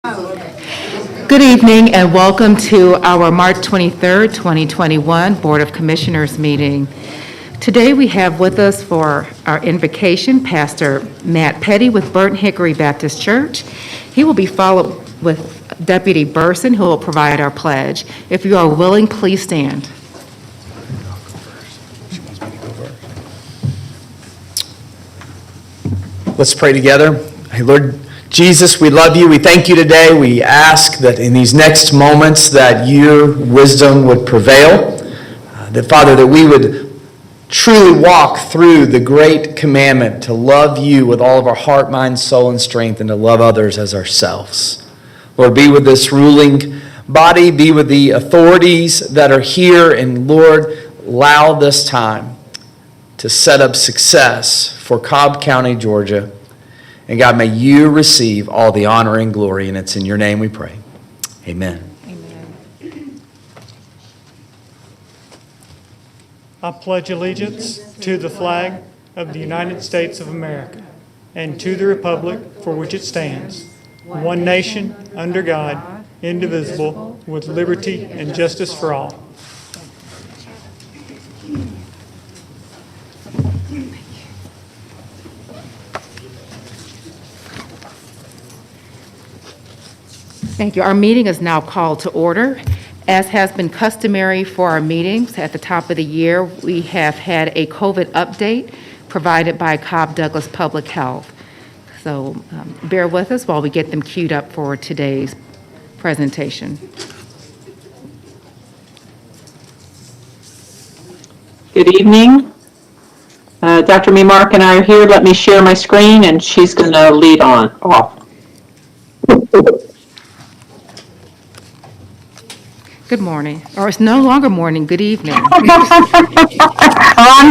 Good evening and welcome to our March 23rd, 2021 Board of Commissioners meeting. Today we have with us for our invocation Pastor Matt Petty with Burton Hickory Baptist Church. He will be followed with Deputy Burson, who will provide our pledge. If you are willing, please stand. Let's pray together. Hey, Lord Jesus, we love you. We thank you today. We ask that in these next moments that your wisdom would prevail. That, Father, that we would truly walk through the great commandment to love you with all of our heart, mind, soul, and strength, and to love others as ourselves. Lord, be with this ruling body. Be with the authorities that are here. And, Lord, allow this time to set up success for Cobb County, Georgia. And God, may you receive all the honor and glory, and it's in your name we pray. Amen. Amen. I pledge allegiance to the flag of the United States of America and to the republic for which it stands, one nation, under God, indivisible, with liberty and justice for all. Thank you. Our meeting is now called to order. As has been customary for our meetings at the top of the year, we have had a COVID update provided by Cobb Douglas Public Health. So bear with us while we get them queued up for today's presentation. Good evening. Dr. Memark and I are here. Let me share my screen, and she's going to lead off. Good morning, or it's no longer morning, good evening. Long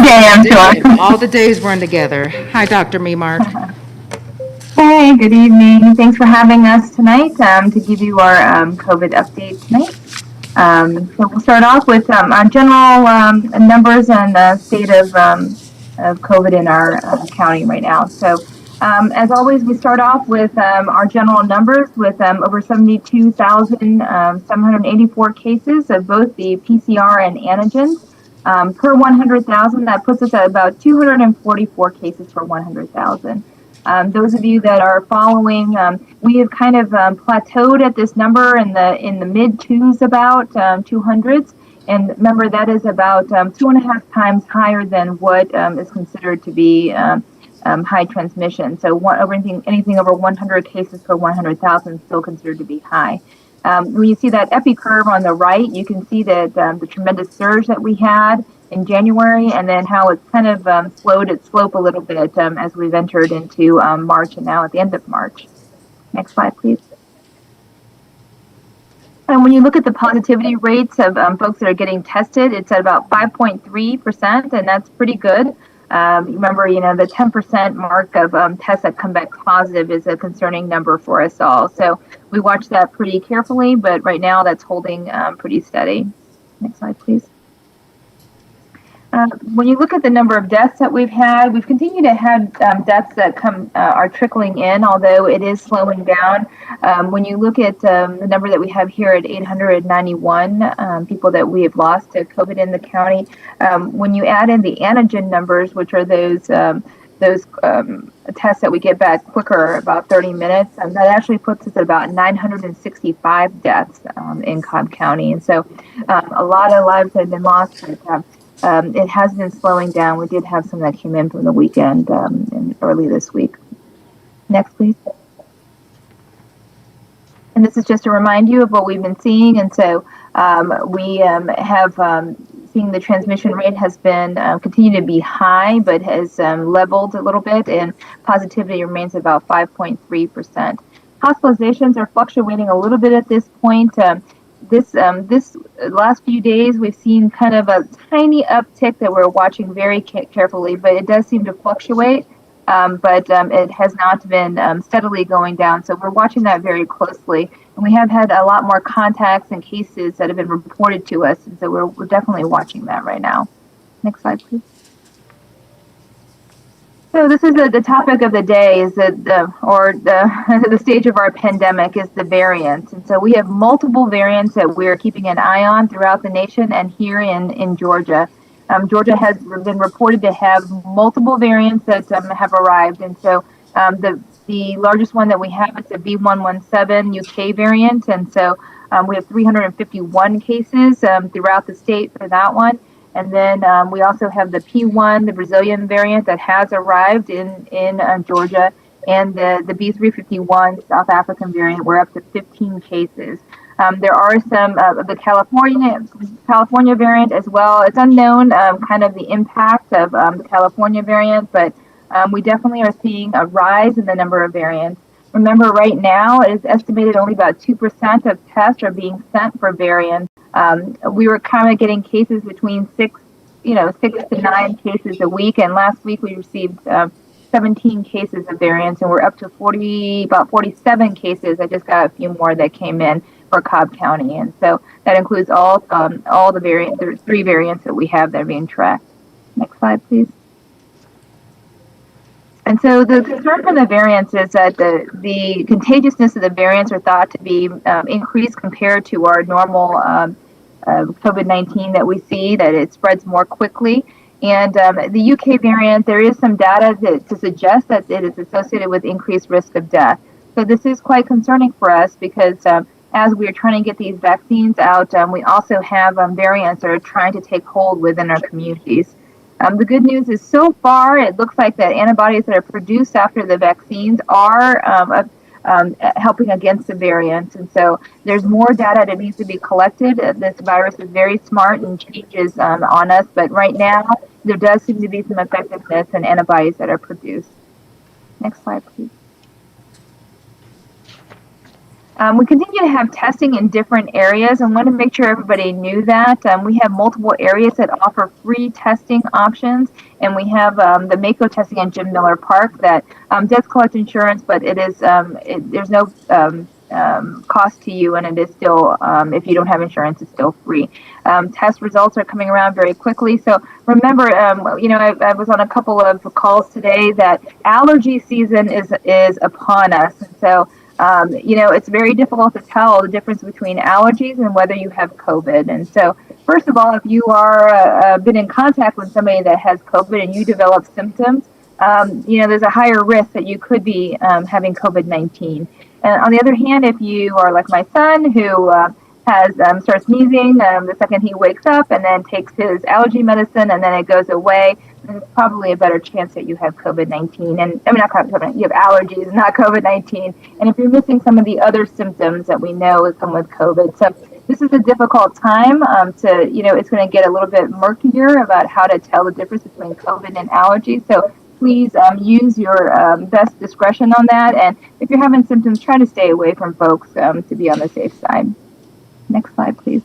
day, I'm sure. All the days run together. Hi, Dr. Memark. Hey, good evening. Thanks for having us tonight to give you our COVID update tonight. So we'll start off with our general numbers and the state of COVID in our county right now. So as always, we start off with our general numbers with over 72,784 cases of both the PCR and antigens. Per 100,000, that puts us at about 244 cases per 100,000. Those of you that are following, we have kind of plateaued at this number in the mid twos, about 200s. And remember, that is about 2.5 times higher than what is considered to be high transmission. So anything over 100 cases per 100,000 is still considered to be high. When you see that epi curve on the right, you can see that the tremendous surge that we had in January, and then how it's kind of slowed its slope a little bit as we've entered into March and now at the end of March. Next slide, please. And when you look at the positivity rates of folks that are getting tested, it's at about 5.3%, and that's pretty good. Remember, the 10% mark of tests that come back positive is a concerning number for us all. So we watch that pretty carefully, but right now that's holding pretty steady. Next slide, please. When you look at the number of deaths that we've had, we've continued to have deaths that are trickling in, although it is slowing down. When you look at the number that we have here at 891 people that we have lost to COVID in the county, when you add in the antigen numbers, which are those tests that we get back quicker, about 30 minutes, that actually puts us at about 965 deaths in Cobb County. And so a lot of lives have been lost. It has been slowing down. We did have some that came in from the weekend and early this week. Next, please. And this is just to remind you of what we've been seeing. And so we have seen the transmission rate has been continued to be high, but has leveled a little bit, and positivity remains about 5.3%. Hospitalizations are fluctuating a little bit at this point. This last few days, we've seen kind of a tiny uptick that we're watching very carefully, but it does seem to fluctuate. But it has not been steadily going down. So we're watching that very closely. And we have had a lot more contacts and cases that have been reported to us. And so we're definitely watching that right now. Next slide, please. So this is the topic of the day is that the stage of our pandemic is the variants. And so we have multiple variants that we're keeping an eye on throughout the nation and here in Georgia. Georgia has been reported to have multiple variants that have arrived. And so the largest one that we have is the B117 UK variant. And so we have 351 cases throughout the state for that one. And then we also have the P1, the Brazilian variant that has arrived in Georgia, and the B351 South African variant. We're up to 15 cases. There are some of the California variant as well. It's unknown kind of the impact of the California variant, but we definitely are seeing a rise in the number of variants. Remember, right now, it is estimated only about 2% of tests are being sent for variants. We were kind of getting cases between 6 to 9 cases a week, and last week we received 17 cases of variants, and we're up to about 47 cases. I just got a few more that came in for Cobb County, and so that includes all the variants. There's 3 variants that we have that are being tracked. Next slide, please. And so the concern for the variants is that the contagiousness of the variants are thought to be increased compared to our normal COVID-19 that we see, that it spreads more quickly. And the UK variant, there is some data to suggest that it is associated with increased risk of death. So this is quite concerning for us because as we are trying to get these vaccines out, we also have variants that are trying to take hold within our communities. The good news is so far, it looks like that antibodies that are produced after the vaccines are helping against the variants. And so there's more data that needs to be collected. This virus is very smart and changes on us. But right now, there does seem to be some effectiveness in antibodies that are produced. Next slide, please. We continue to have testing in different areas and want to make sure everybody knew that. We have multiple areas that offer free testing options, and we have the Mako testing in Jim Miller Park that does collect insurance, but it is there's no cost to you, and it is still, if you don't have insurance, it's still free. Test results are coming around very quickly. So remember, I was on a couple of calls today that allergy season is upon us. And so it's very difficult to tell the difference between allergies and whether you have COVID. And so, first of all, if you are been in contact with somebody that has COVID and you develop symptoms, there's a higher risk that you could be having COVID-19. And on the other hand, if you are like my son who starts sneezing the second he wakes up and then takes his allergy medicine and then it goes away, there's probably a better chance that you have COVID-19. And I mean, not COVID, you have allergies, not COVID-19. And if you're missing some of the other symptoms that we know come with COVID. So this is a difficult time it's going to get a little bit murkier about how to tell the difference between COVID and allergies. So please use your best discretion on that. And if you're having symptoms, try to stay away from folks to be on the safe side. Next slide, please.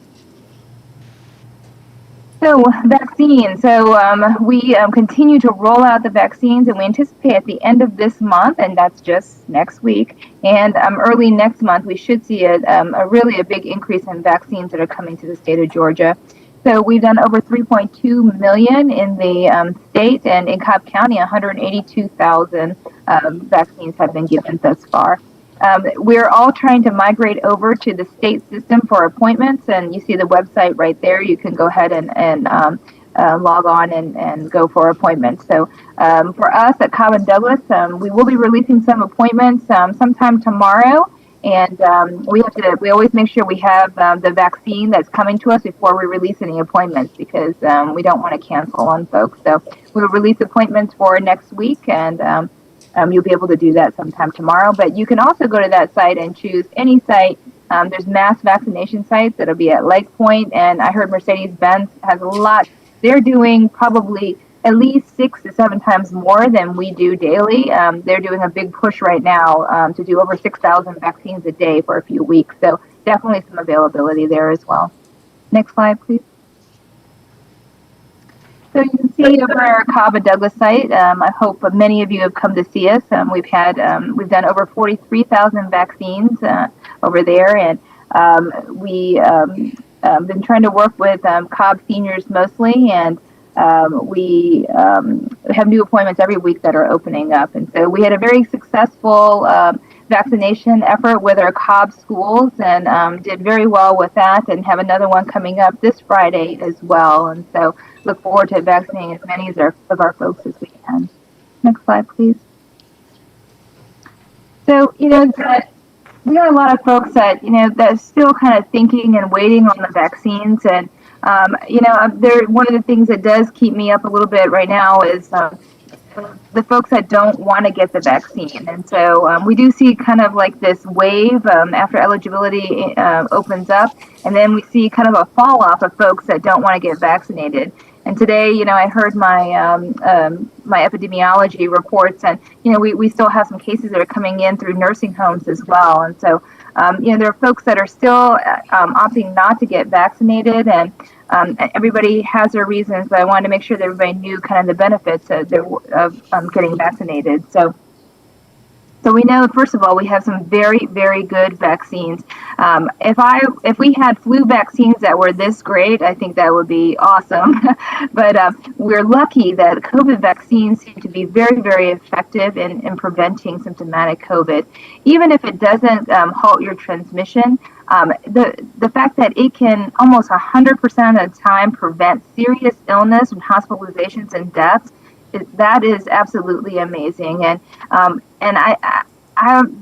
So vaccines. So we continue to roll out the vaccines, and we anticipate at the end of this month, and that's just next week, and early next month, we should see a really big increase in vaccines that are coming to the state of Georgia. So we've done over 3.2 million in the state, and in Cobb County, 182,000 vaccines have been given thus far. We're all trying to migrate over to the state system for appointments, and you see the website right there. You can go ahead and log on and go for appointments. So for us at Cobb and Douglas, we will be releasing some appointments sometime tomorrow, and we always make sure we have the vaccine that's coming to us before we release any appointments because we don't want to cancel on folks. So we'll release appointments for next week, and you'll be able to do that sometime tomorrow. But you can also go to that site and choose any site. There's mass vaccination sites that'll be at Lake Point, and I heard Mercedes-Benz has a lot. They're doing probably at least 6 to 7 times more than we do daily. They're doing a big push right now to do over 6,000 vaccines a day for a few weeks. So definitely some availability there as well. Next slide, please. So you can see over our Cobb and Douglas site. I hope many of you have come to see us. We've done over 43,000 vaccines over there, and we been trying to work with Cobb seniors mostly, and We have new appointments every week that are opening up. And so we had a very successful vaccination effort with our Cobb schools and did very well with that, and have another one coming up this Friday as well. And so look forward to vaccinating as many of our folks as we can. Next slide, please. So, we got a lot of folks that, that are still kind of thinking and waiting on the vaccines. And, one of the things that does keep me up a little bit right now is the folks that don't want to get the vaccine. And so we do see kind of like this wave after eligibility opens up, and then we see kind of a fall off of folks that don't want to get vaccinated. And today, I heard my my epidemiology reports, and we still have some cases that are coming in through nursing homes as well. And so, there are folks that are still opting not to get vaccinated, and everybody has their reasons. But I wanted to make sure that everybody knew kind of the benefits of getting vaccinated. So we know, first of all, we have some very, very good vaccines. If we had flu vaccines that were this great, I think that would be awesome. But we're lucky that COVID vaccines seem to be very, very effective in preventing symptomatic COVID. Even if it doesn't halt your transmission, the fact that it can almost 100% of the time prevent serious illness and hospitalizations and deaths, that is absolutely amazing. And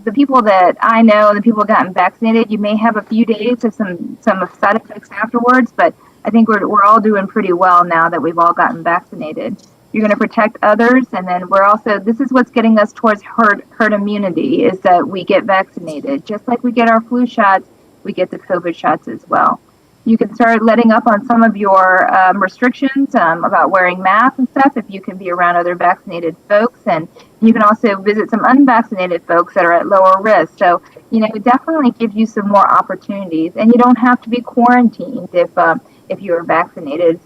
the people that I know, the people who have gotten vaccinated, you may have a few days of some side effects afterwards, but I think we're all doing pretty well now that we've all gotten vaccinated. You're going to protect others, and then this is what's getting us towards herd immunity, is that we get vaccinated. Just like we get our flu shots, we get the COVID shots as well. You can start letting up on some of your restrictions about wearing masks and stuff if you can be around other vaccinated folks. And you can also visit some unvaccinated folks that are at lower risk. So, it definitely gives you some more opportunities. And you don't have to be quarantined if you are vaccinated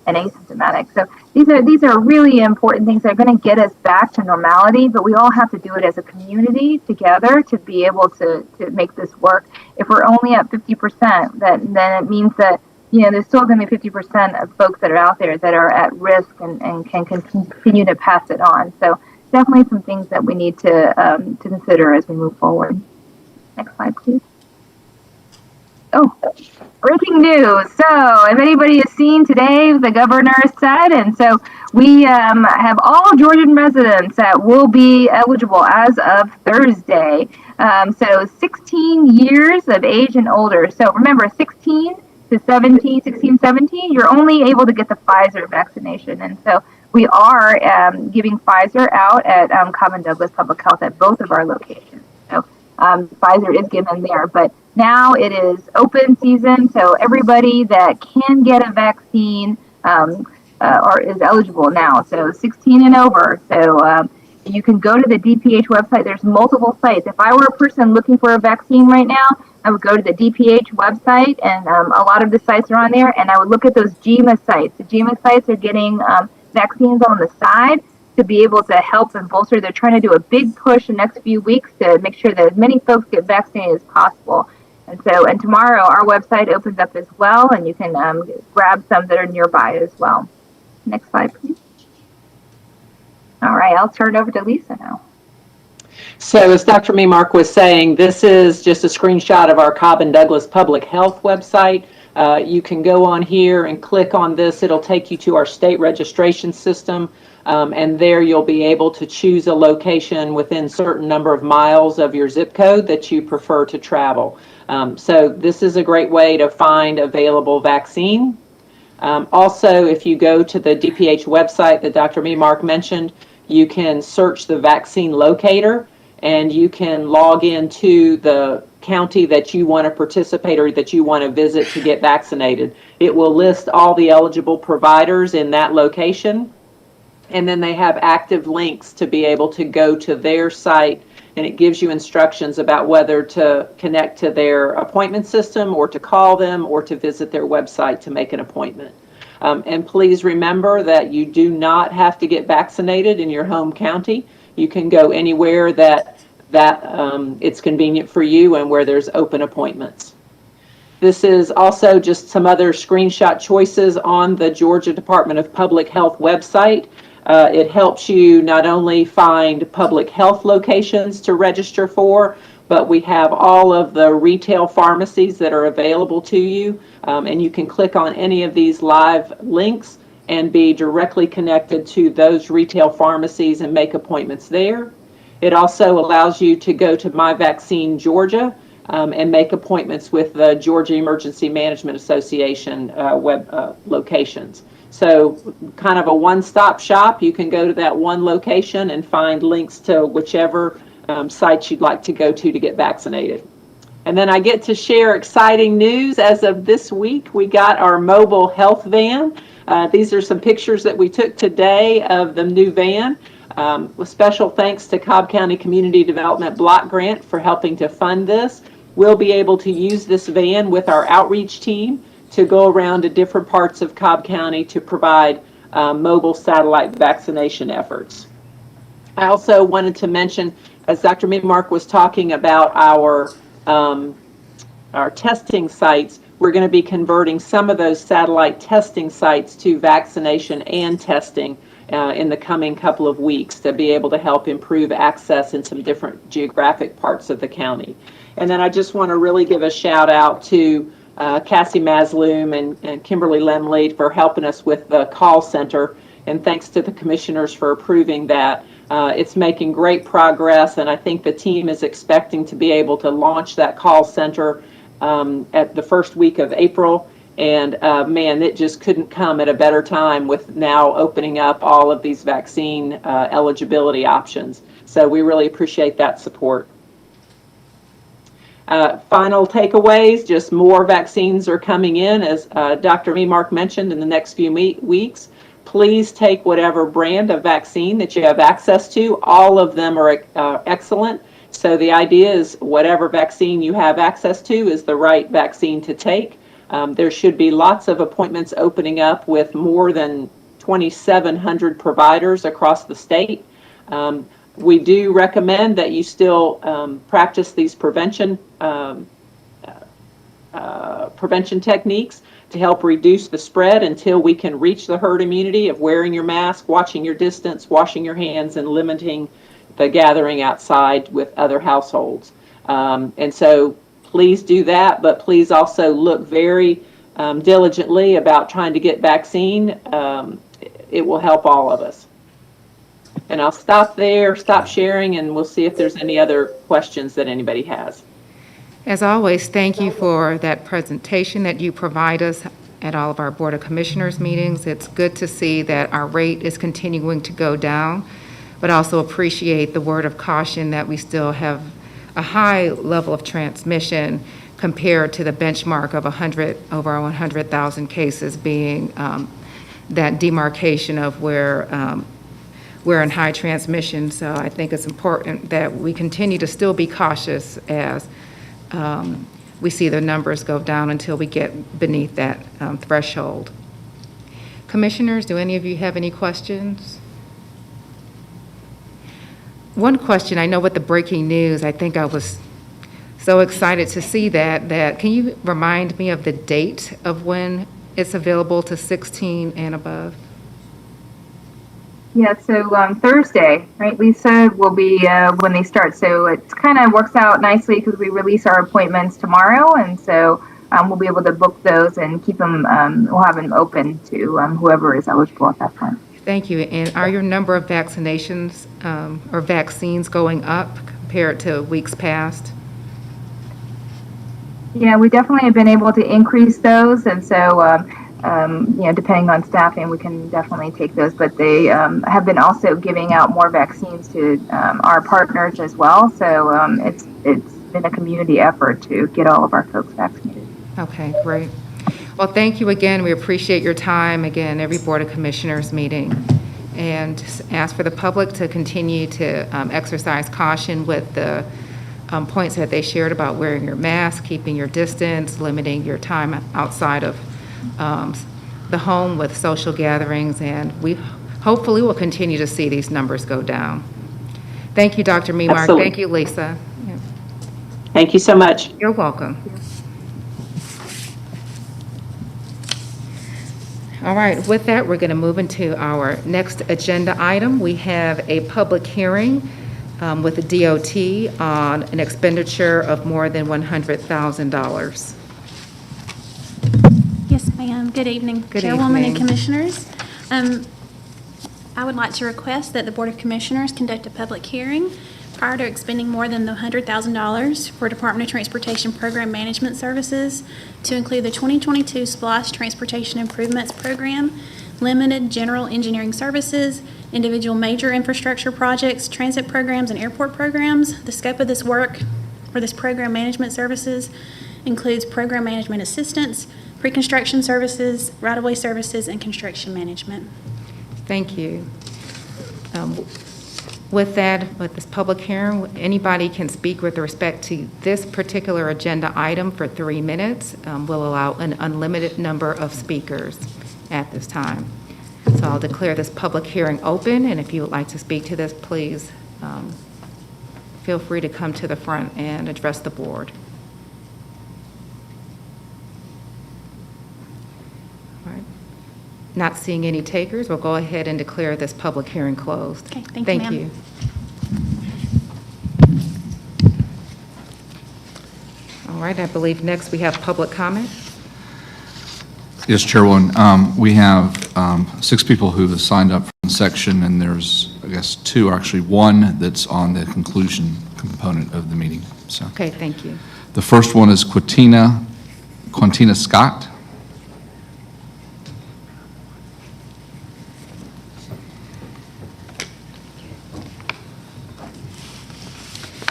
and asymptomatic. So these are really important things that are going to get us back to normality, but we all have to do it as a community together to be able to make this work. If we're only at 50%, then it means that there's still going to be 50% of folks that are out there that are at risk and can continue to pass it on. So definitely some things that we need to consider as we move forward. Next slide, please. Oh, breaking news. So if anybody has seen today, the governor said, and so we have all Georgian residents that will be eligible as of Thursday. So 16 years of age and older. So remember, 16 to 17, you're only able to get the Pfizer vaccination. And so we are giving Pfizer out at Cobb and Douglas Public Health at both of our locations. So Pfizer is given there, but now it is open season, so everybody that can get a vaccine is eligible now, so 16 and over. So you can go to the DPH website. There's multiple sites. If I were a person looking for a vaccine right now, I would go to the DPH website, and a lot of the sites are on there, and I would look at those GMA sites. The GMA sites are getting vaccines on the side to be able to help and bolster. They're trying to do a big push the next few weeks to make sure that as many folks get vaccinated as possible. And tomorrow our website opens up as well, and you can grab some that are nearby as well. Next slide, please. All right, I'll turn it over to Lisa now. So as Dr. Memark was saying, this is just a screenshot of our Cobb and Douglas Public Health website. You can go on here and click on this. It'll take you to our state registration system. And there you'll be able to choose a location within a certain number of miles of your zip code that you prefer to travel. So this is a great way to find available vaccine. Also, if you go to the DPH website that Dr. Memark mentioned, you can search the vaccine locator, and you can log into the county that you want to participate or that you want to visit to get vaccinated. It will list all the eligible providers in that location. And then they have active links to be able to go to their site, and it gives you instructions about whether to connect to their appointment system or to call them or to visit their website to make an appointment. And please remember that you do not have to get vaccinated in your home county. You can go anywhere that it's convenient for you and where there's open appointments. This is also just some other screenshot choices on the Georgia Department of Public Health website. It helps you not only find public health locations to register for, but we have all of the retail pharmacies that are available to you. And you can click on any of these live links and be directly connected to those retail pharmacies and make appointments there. It also allows you to go to My Vaccine Georgia and make appointments with the Georgia Emergency Management Association web locations. So kind of a one-stop shop. You can go to that one location and find links to whichever sites you'd like to go to get vaccinated. And then I get to share exciting news. As of this week, we got our mobile health van. These are some pictures that we took today of the new van. With special thanks to Cobb County Community Development Block Grant for helping to fund this. We'll be able to use this van with our outreach team to go around to different parts of Cobb County to provide mobile satellite vaccination efforts. I also wanted to mention, as Dr. Memark was talking about our testing sites, we're going to be converting some of those satellite testing sites to vaccination and testing in the coming couple of weeks to be able to help improve access in some different geographic parts of the county. And then I just want to really give a shout out to Cassie Masloom and Kimberly Lemley for helping us with the call center. And thanks to the commissioners for approving that. It's making great progress, and I think the team is expecting to be able to launch that call center at the first week of April. And man, it just couldn't come at a better time with now opening up all of these vaccine eligibility options. So we really appreciate that support. Final takeaways, just more vaccines are coming in, as Dr. Memark mentioned, in the next few weeks. Please take whatever brand of vaccine that you have access to. All of them are excellent. So the idea is whatever vaccine you have access to is the right vaccine to take. There should be lots of appointments opening up with more than 2,700 providers across the state. We do recommend that you still practice these prevention techniques to help reduce the spread until we can reach the herd immunity of wearing your mask, watching your distance, washing your hands, and limiting the gathering outside with other households. And so please do that, but please also look very diligently about trying to get vaccine. It will help all of us. And I'll stop there, stop sharing, and we'll see if there's any other questions that anybody has. As always, thank you for that presentation that you provide us at all of our Board of Commissioners meetings. It's good to see that our rate is continuing to go down, but also appreciate the word of caution that we still have a high level of transmission compared to the benchmark of over 100,000 cases being that demarcation of where we're in high transmission. So I think it's important that we continue to still be cautious as we see the numbers go down until we get beneath that threshold. Commissioners, do any of you have any questions? One question, I know with the breaking news, I think I was so excited to see that can you remind me of the date of when it's available to 16 and above? Yeah, so Thursday, right, Lisa, will be when they start. So it kind of works out nicely because we release our appointments tomorrow, and so we'll be able to book those and keep them, we'll have them open to whoever is eligible at that point. Thank you. And are your number of vaccinations or vaccines going up compared to weeks past? Yeah, we definitely have been able to increase those, and so depending on staffing, we can definitely take those. But they have been also giving out more vaccines to our partners as well. So it's been a community effort to get all of our folks vaccinated. Okay, great. Well, thank you again. We appreciate your time, again, every Board of Commissioners meeting. And ask for the public to continue to exercise caution with the points that they shared about wearing your mask, keeping your distance, limiting your time outside of the home with social gatherings, and we hopefully will continue to see these numbers go down. Thank you, Dr. Memark. Absolutely. Thank you, Lisa. Thank you so much. You're welcome. All right, with that, we're going to move into our next agenda item. We have a public hearing with the DOT on an expenditure of more than $100,000. Yes, ma'am. Good evening, Good Chairwoman and evening. Commissioners. I would like to request that the Board of Commissioners conduct a public hearing prior to expending more than the $100,000 for Department of Transportation Program Management Services to include the 2022 SPLOST Transportation Improvements Program, Limited General Engineering Services, individual major infrastructure projects, transit programs, and airport programs. The scope of this work for this program management services includes program management assistance, pre-construction services, right-of-way services, and construction management. Thank you. With that, with this public hearing, anybody can speak with respect to this particular agenda item for 3 minutes. We'll allow an unlimited number of speakers at this time. So I'll declare this public hearing open, and if you would like to speak to this, please feel free to come to the front and address the board. All right. Not seeing any takers, we'll go ahead and declare this public hearing closed. Okay, thank you, Thank ma'am. you. All right, I believe next we have public comment. Yes, Chairwoman. We have 6 people who have signed up for the section, and there's, I guess, 2, or actually 1 that's on the conclusion component of the meeting. So Okay, thank you. the first one is Quantina Scott.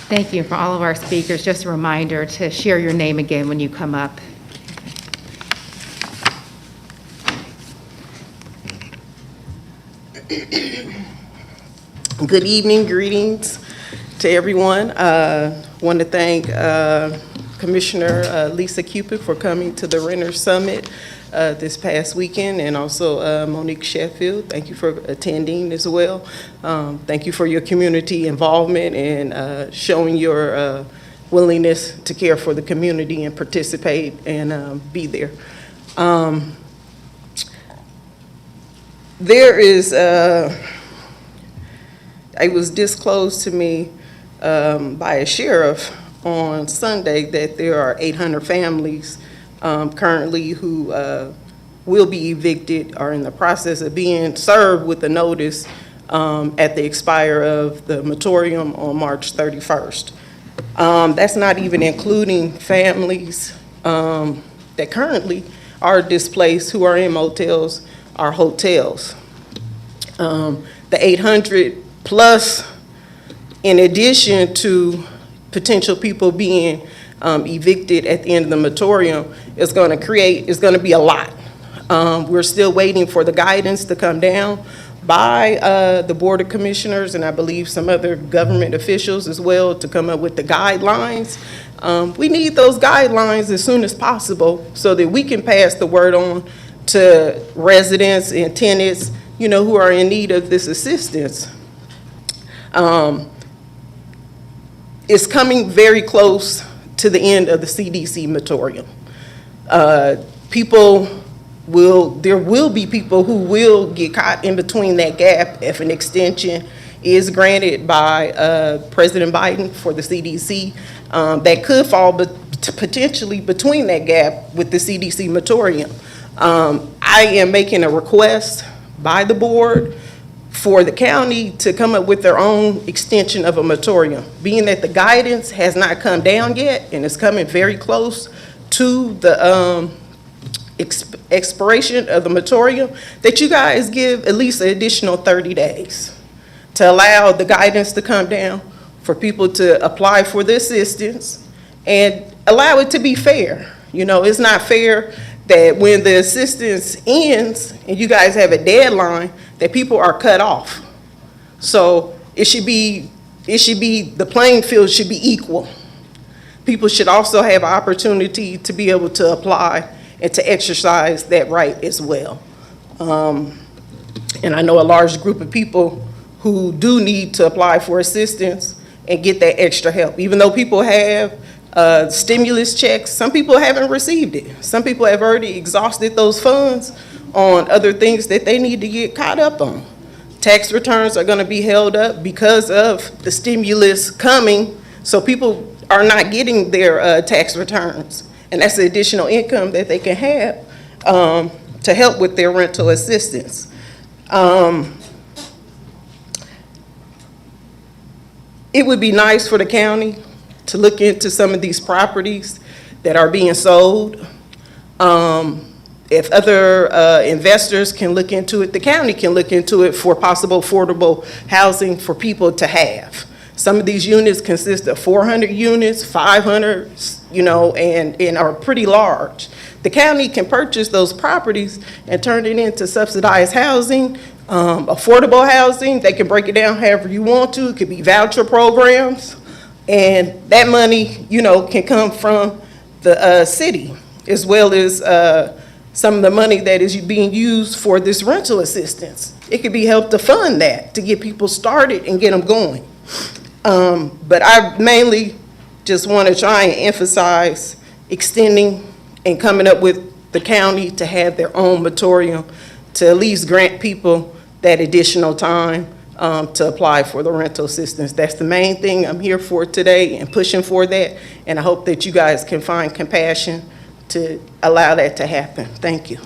Thank you. For all of our speakers, just a reminder to share your name again when you come up. Good evening, greetings to everyone. Want to thank Commissioner Lisa Cupid for coming to the Renters Summit this past weekend, and also Monique Sheffield. Thank you for attending as well. Thank you for your community involvement and showing your willingness to care for the community and participate and be there. It was disclosed to me by a sheriff on Sunday that there are 800 families currently who will be evicted, are in the process of being served with a notice at the expire of the moratorium on March 31st. That's not even including families that currently are displaced who are in motels or hotels. The 800 plus, in addition to potential people being evicted at the end of the moratorium, is going to be a lot. We're still waiting for the guidance to come down by the Board of Commissioners, and I believe some other government officials as well, to come up with the guidelines. We need those guidelines as soon as possible so that we can pass the word on to residents and tenants, who are in need of this assistance. It's coming very close to the end of the CDC moratorium. There will be people who will get caught in between that gap if an extension is granted by President Biden for the CDC. That could fall potentially between that gap with the CDC moratorium. I am making a request by the board for the county to come up with their own extension of a moratorium, being that the guidance has not come down yet and it's coming very close to the expiration of the moratorium, that you guys give at least an additional 30 days to allow the guidance to come down for people to apply for the assistance and allow it to be fair. It's not fair that when the assistance ends and you guys have a deadline, that people are cut off. So it should be the playing field should be equal. People should also have an opportunity to be able to apply and to exercise that right as well. And I know a large group of people who do need to apply for assistance and get that extra help. Even though people have stimulus checks, some people haven't received it. Some people have already exhausted those funds on other things that they need to get caught up on. Tax returns are going to be held up because of the stimulus coming, so people are not getting their tax returns. And that's the additional income that they can have to help with their rental assistance. It would be nice for the county to look into some of these properties that are being sold. If other investors can look into it, the county can look into it for possible affordable housing for people to have. Some of these units consist of 400 units, 500, and are pretty large. The county can purchase those properties and turn it into subsidized housing, affordable housing. They can break it down however you want to. It could be voucher programs. And that money, can come from the city, as well as some of the money that is being used for this rental assistance. It could be helped to fund that, to get people started and get them going. But I mainly just want to try and emphasize extending and coming up with the county to have their own moratorium to at least grant people that additional time to apply for the rental assistance. That's the main thing I'm here for today and pushing for that. And I hope that you guys can find compassion to allow that to happen. Thank you.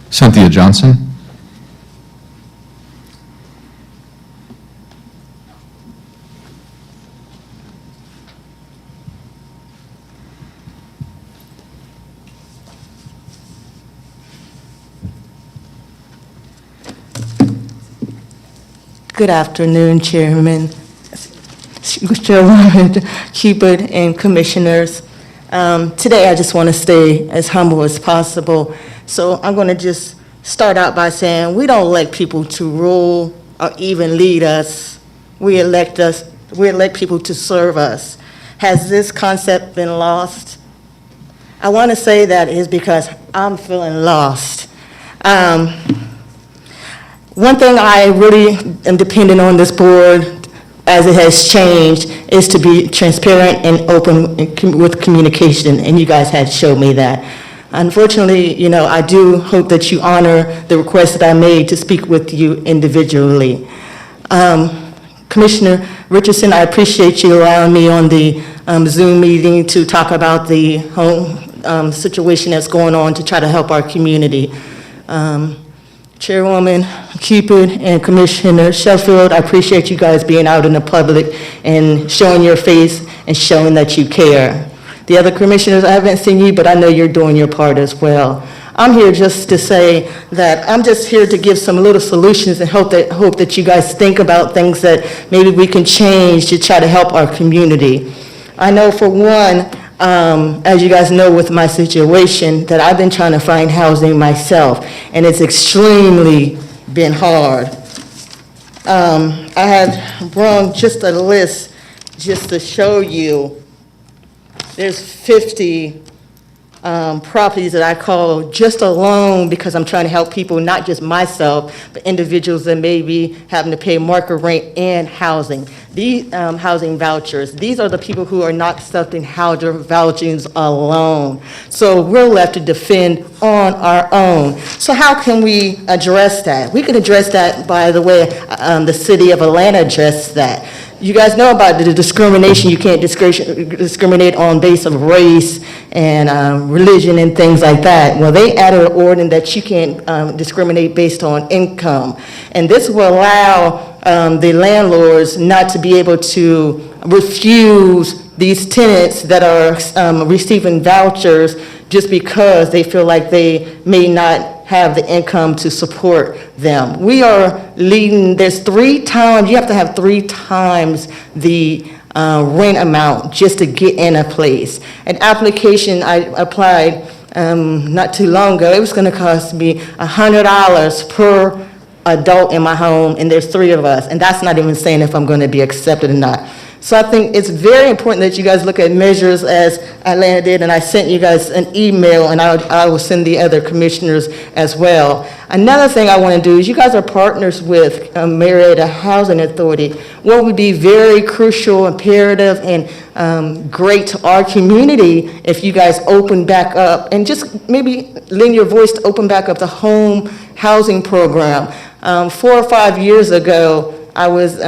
Cynthia Johnson. Good afternoon, Chairman, Chairwoman Cupid, and Commissioners. Today, I just want to stay as humble as possible. So I'm going to just start out by saying we don't elect people to rule or even lead us. We elect people to serve us. Has this concept been lost? I want to say that is because I'm feeling lost. One thing I really am dependent on this board, as it has changed, is to be transparent and open with communication, and you guys had showed me that. Unfortunately, I do hope that you honor the request that I made to speak with you individually. Commissioner Richardson, I appreciate you allowing me on the Zoom meeting to talk about the home situation that's going on to try to help our community. Chairwoman Cupid and Commissioner Sheffield, I appreciate you guys being out in the public and showing your face and showing that you care. The other commissioners, I haven't seen you, but I know you're doing your part as well. I'm here just to say that I'm just here to give some little solutions and hope that you guys think about things that maybe we can change to try to help our community. I know for one, as you guys know with my situation, that I've been trying to find housing myself, and it's extremely been hard. I had brought just a list just to show you. There's 50 properties that I call just alone because I'm trying to help people, not just myself, but individuals that may be having to pay market rent and housing. These housing vouchers, these are the people who are not accepting housing vouchers alone. So we're left to defend on our own. So how can we address that? We can address that by the way the City of Atlanta addressed that. You guys know about the discrimination. You can't discriminate on base of race and religion and things like that. Well, they added an ordinance that you can't discriminate based on income. And this will allow the landlords not to be able to refuse these tenants that are receiving vouchers just because they feel like they may not have the income to support them. We are leading, there's 3 times, you have to have 3 times the rent amount just to get in a place. An application I applied not too long ago, it was gonna cost me $100 per adult in my home, and there's 3 of us, and that's not even saying if I'm gonna be accepted or not. So I think it's very important that you guys look at measures as Atlanta did, and I sent you guys an email, and I will send the other commissioners as well. Another thing I want to do is you guys are partners with Marietta Housing Authority. What would be very crucial, imperative, and great to our community if you guys open back up and just maybe lend your voice to open back up the home housing program. 4 or 5 years ago, I was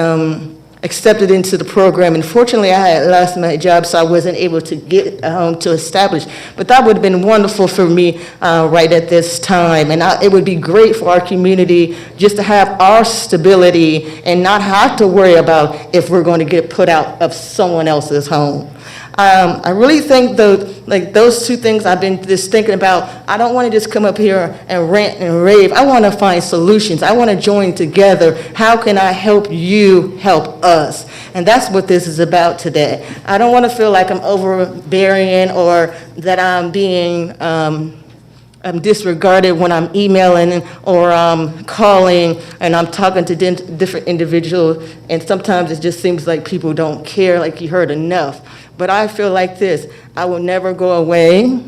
accepted into the program. Unfortunately, I had lost my job, so I wasn't able to get to establish. But that would have been wonderful for me right at this time. And it would be great for our community just to have our stability and not have to worry about if we're going to get put out of someone else's home. I really think those two things I've been just thinking about. I don't want to just come up here and rant and rave. I want to find solutions. I want to join together. How can I help you help us? And that's what this is about today. I don't want to feel like I'm overbearing or that I'm being I'm disregarded when I'm emailing or calling and I'm talking to different individuals, and sometimes it just seems like people don't care, like you heard enough. But I feel like this: I will never go away.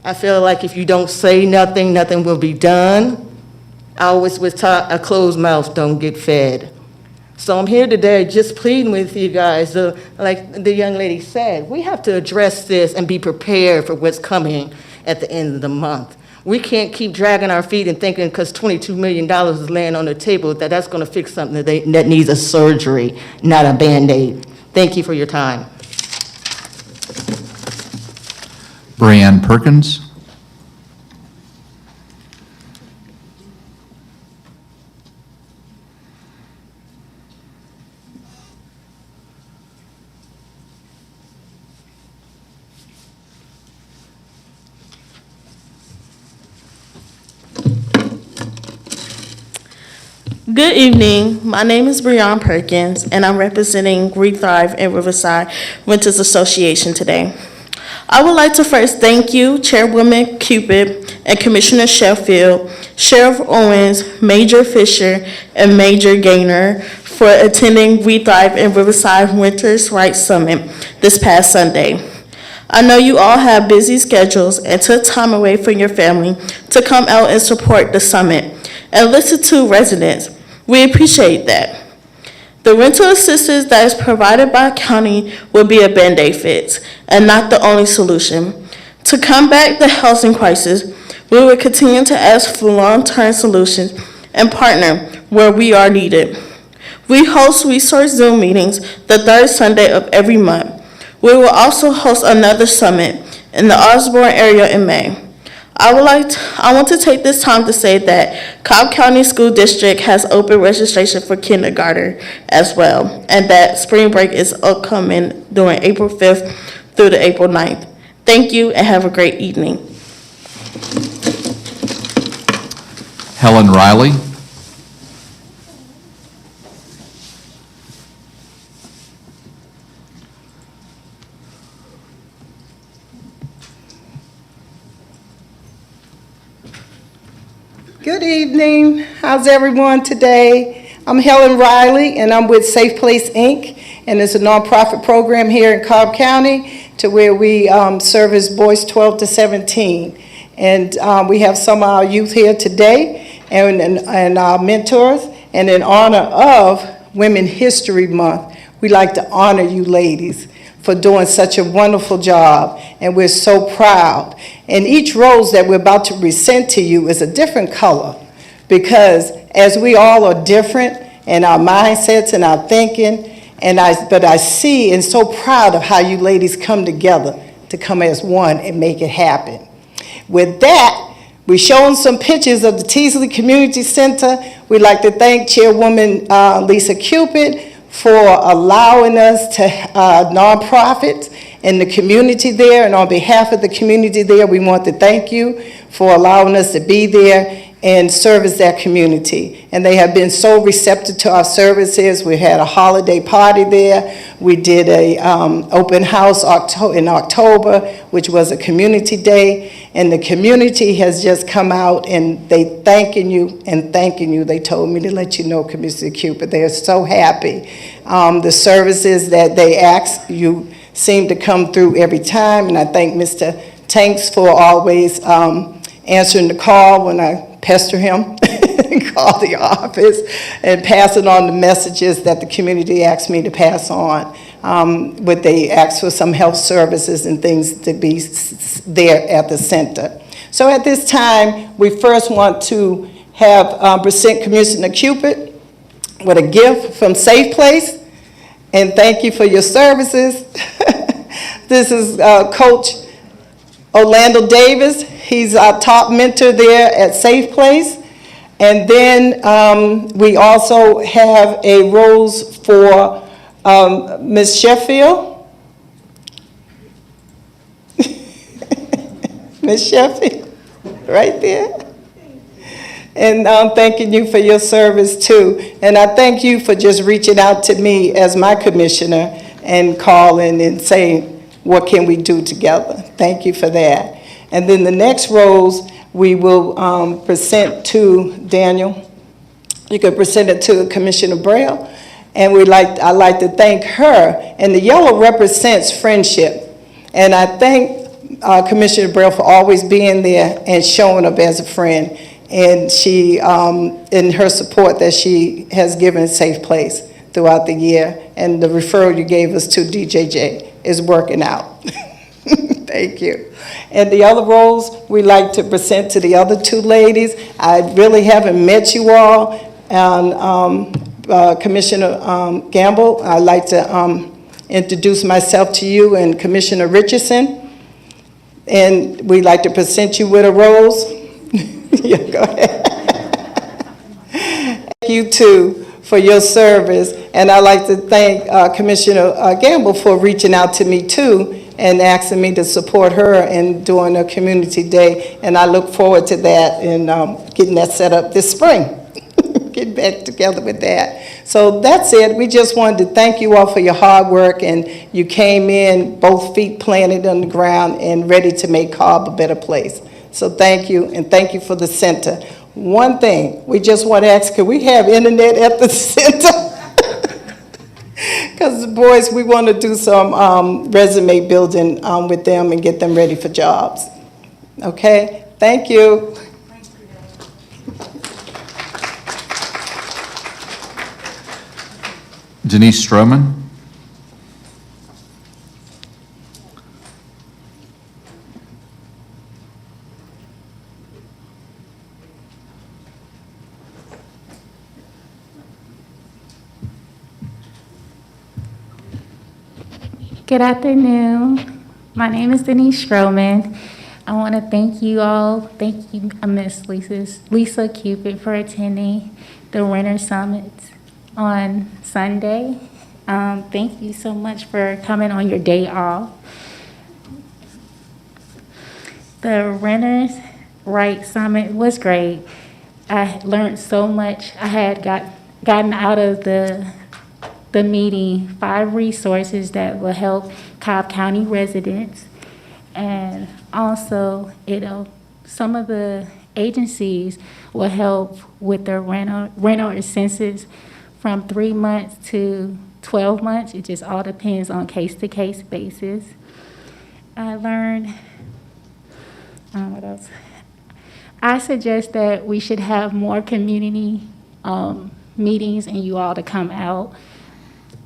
I feel like if you don't say nothing, nothing will be done. I always was taught a closed mouth don't get fed. So I'm here today just pleading with you guys, like the young lady said, we have to address this and be prepared for what's coming at the end of the month. We can't keep dragging our feet and thinking because $22 million is laying on the table that that's going to fix something that needs a surgery, not a Band-Aid. Thank you for your time. Brianne Perkins. Good evening. My name is Brianne Perkins, and I'm representing Thrive and Riverside Renters Association today. I would like to first thank you, Chairwoman Cupid and Commissioner Sheffield, Sheriff Owens, Major Fisher, and Major Gaynor for attending Thrive and Riverside Renters' Rights Summit this past Sunday. I know you all have busy schedules and took time away from your family to come out and support the summit and listen to residents. We appreciate that. The rental assistance that is provided by county will be a Band-Aid fix and not the only solution. To combat the housing crisis, we will continue to ask for long-term solutions and partner where we are needed. We host resource Zoom meetings the third Sunday of every month. We will also host another summit in the Osborne area in May. I want to take this time to say that Cobb County School District has open registration for kindergarten as well, and that spring break is upcoming during April 5th through the April 9th. Thank you and have a great evening. Helen Riley. Good evening. How's everyone today? I'm Helen Riley, and I'm with Safe Place Inc., and it's a nonprofit program here in Cobb County to where we service boys 12 to 17. And we have some of our youth here today and our mentors. And in honor of Women's History Month, we like to honor you ladies for doing such a wonderful job, and we're so proud. And each rose that we're about to present to you is a different color, because as we all are different in our mindsets and our thinking, but I see and so proud of how you ladies come together to come as one and make it happen. With that, we're showing some pictures of the Teasley Community Center. We'd like to thank Chairwoman Lisa Cupid for allowing us to nonprofits in the community there, and on behalf of the community there, we want to thank you for allowing us to be there and service their community. And they have been so receptive to our services. We had a holiday party there. We did a open house in October, which was a community day. And the community has just come out and they thanking you and thanking you. They told me to let you know, Commissioner Cupid, they are so happy. The services that they ask, you seem to come through every time. And I thank Mr. Tanks for always answering the call when I pester him, call the office, and passing on the messages that the community asked me to pass on. But they asked for some health services and things to be there at the center. So at this time, we first want to have present Commissioner Cupid with a gift from Safe Place, and thank you for your services. This is Coach Orlando Davis. He's our top mentor there at Safe Place. And then we also have a rose for Ms. Sheffield. Ms. Sheffield, right there. And I'm thanking you for your service too. And I thank you for just reaching out to me as my commissioner and calling and saying, what can we do together? Thank you for that. And then the next rose we will present to Daniel. You could present it to Commissioner Braille. And I'd like to thank her. And the yellow represents friendship. And I thank Commissioner Braille for always being there and showing up as a friend. And she, in her support that she has given Safe Place throughout the year. And the referral you gave us to DJJ is working out. Thank you. And the other roles we like to present to the other two ladies. I really haven't met you all. And Commissioner Gamble, I'd like to introduce myself to you, and Commissioner Richardson. And we'd like to present you with a rose. Yeah, go ahead. Thank you too for your service. And I'd like to thank Commissioner Gamble for reaching out to me too and asking me to support her in doing a community day. And I look forward to that and getting that set up this spring. Get back together with that. So that's it. We just wanted to thank you all for your hard work, and you came in both feet planted on the ground and ready to make Cobb a better place. So thank you, and thank you for the center. One thing, we just want to ask, could we have internet at the center? Because the boys, we want to do some resume building with them and get them ready for jobs. Okay, thank you. Denise Stroman. Good afternoon. My name is Denise Stroman. I want to thank you all. Thank you, Ms. Lisa Cupid, for attending the Winter Summit on Sunday. Thank you so much for coming on your day off. The Renters' Right Summit was great. I learned so much. I had gotten out of the meeting 5 resources that will help Cobb County residents, and also some of the agencies will help with their rental assistance from 3 months to 12 months. It just all depends on case-to-case basis. I learned, what else? I suggest that we should have more community meetings and you all to come out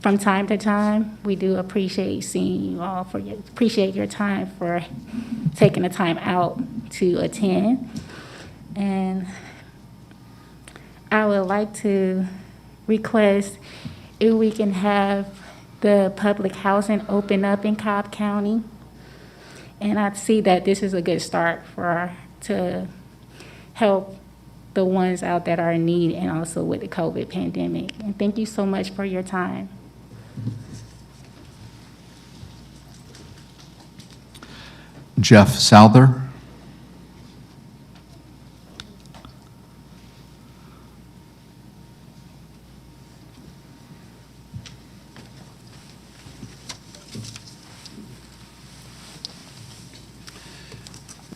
from time to time. We do appreciate seeing you all, appreciate your time for taking the time out to attend. And I would like to request if we can have the public housing open up in Cobb County. And I see that this is a good start to help the ones out that are in need, and also with the COVID pandemic. And thank you so much for your time. Jeff Souther.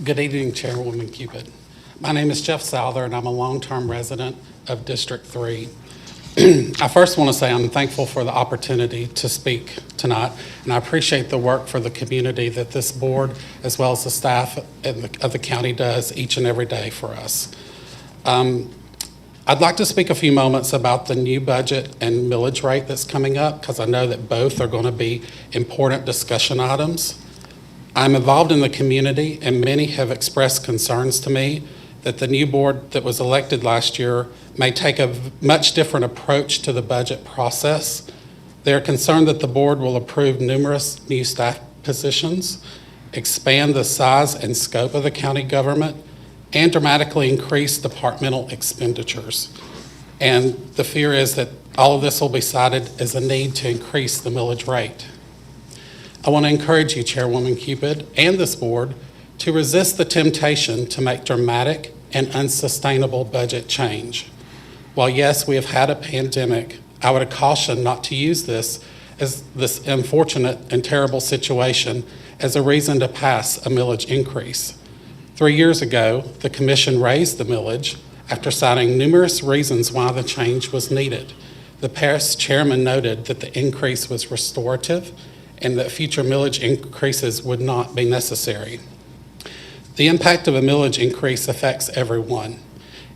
Good evening, Chairwoman Cupid. My name is Jeff Souther, and I'm a long-term resident of District 3. I first want to say I'm thankful for the opportunity to speak tonight, and I appreciate the work for the community that this board, as well as the staff of the county, does each and every day for us. I'd like to speak a few moments about the new budget and millage rate that's coming up, because I know that both are going to be important discussion items. I'm involved in the community, and many have expressed concerns to me that the new board that was elected last year may take a much different approach to the budget process. They're concerned that the board will approve numerous new staff positions, expand the size and scope of the county government, and dramatically increase departmental expenditures. And the fear is that all of this will be cited as a need to increase the millage rate. I want to encourage you, Chairwoman Cupid, and this board to resist the temptation to make dramatic and unsustainable budget change. While yes, we have had a pandemic, I would caution not to use this unfortunate and terrible situation as a reason to pass a millage increase. 3 years ago, the Commission raised the millage after citing numerous reasons why the change was needed. The past chairman noted that the increase was restorative and that future millage increases would not be necessary. The impact of a millage increase affects everyone.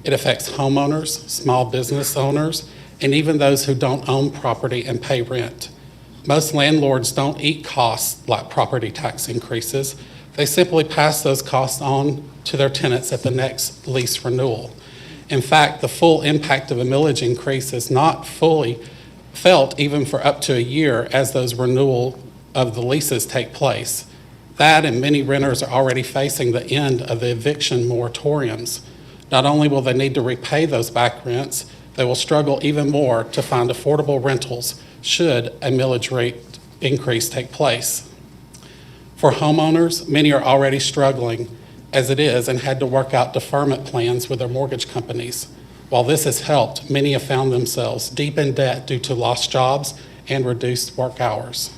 It affects homeowners, small business owners, and even those who don't own property and pay rent. Most landlords don't eat costs like property tax increases. They simply pass those costs on to their tenants at the next lease renewal. In fact, the full impact of a millage increase is not fully felt even for up to a year as those renewal of the leases take place. That and many renters are already facing the end of the eviction moratoriums. Not only will they need to repay those back rents, they will struggle even more to find affordable rentals should a millage rate increase take place. For homeowners, many are already struggling as it is and had to work out deferment plans with their mortgage companies. While this has helped, many have found themselves deep in debt due to lost jobs and reduced work hours.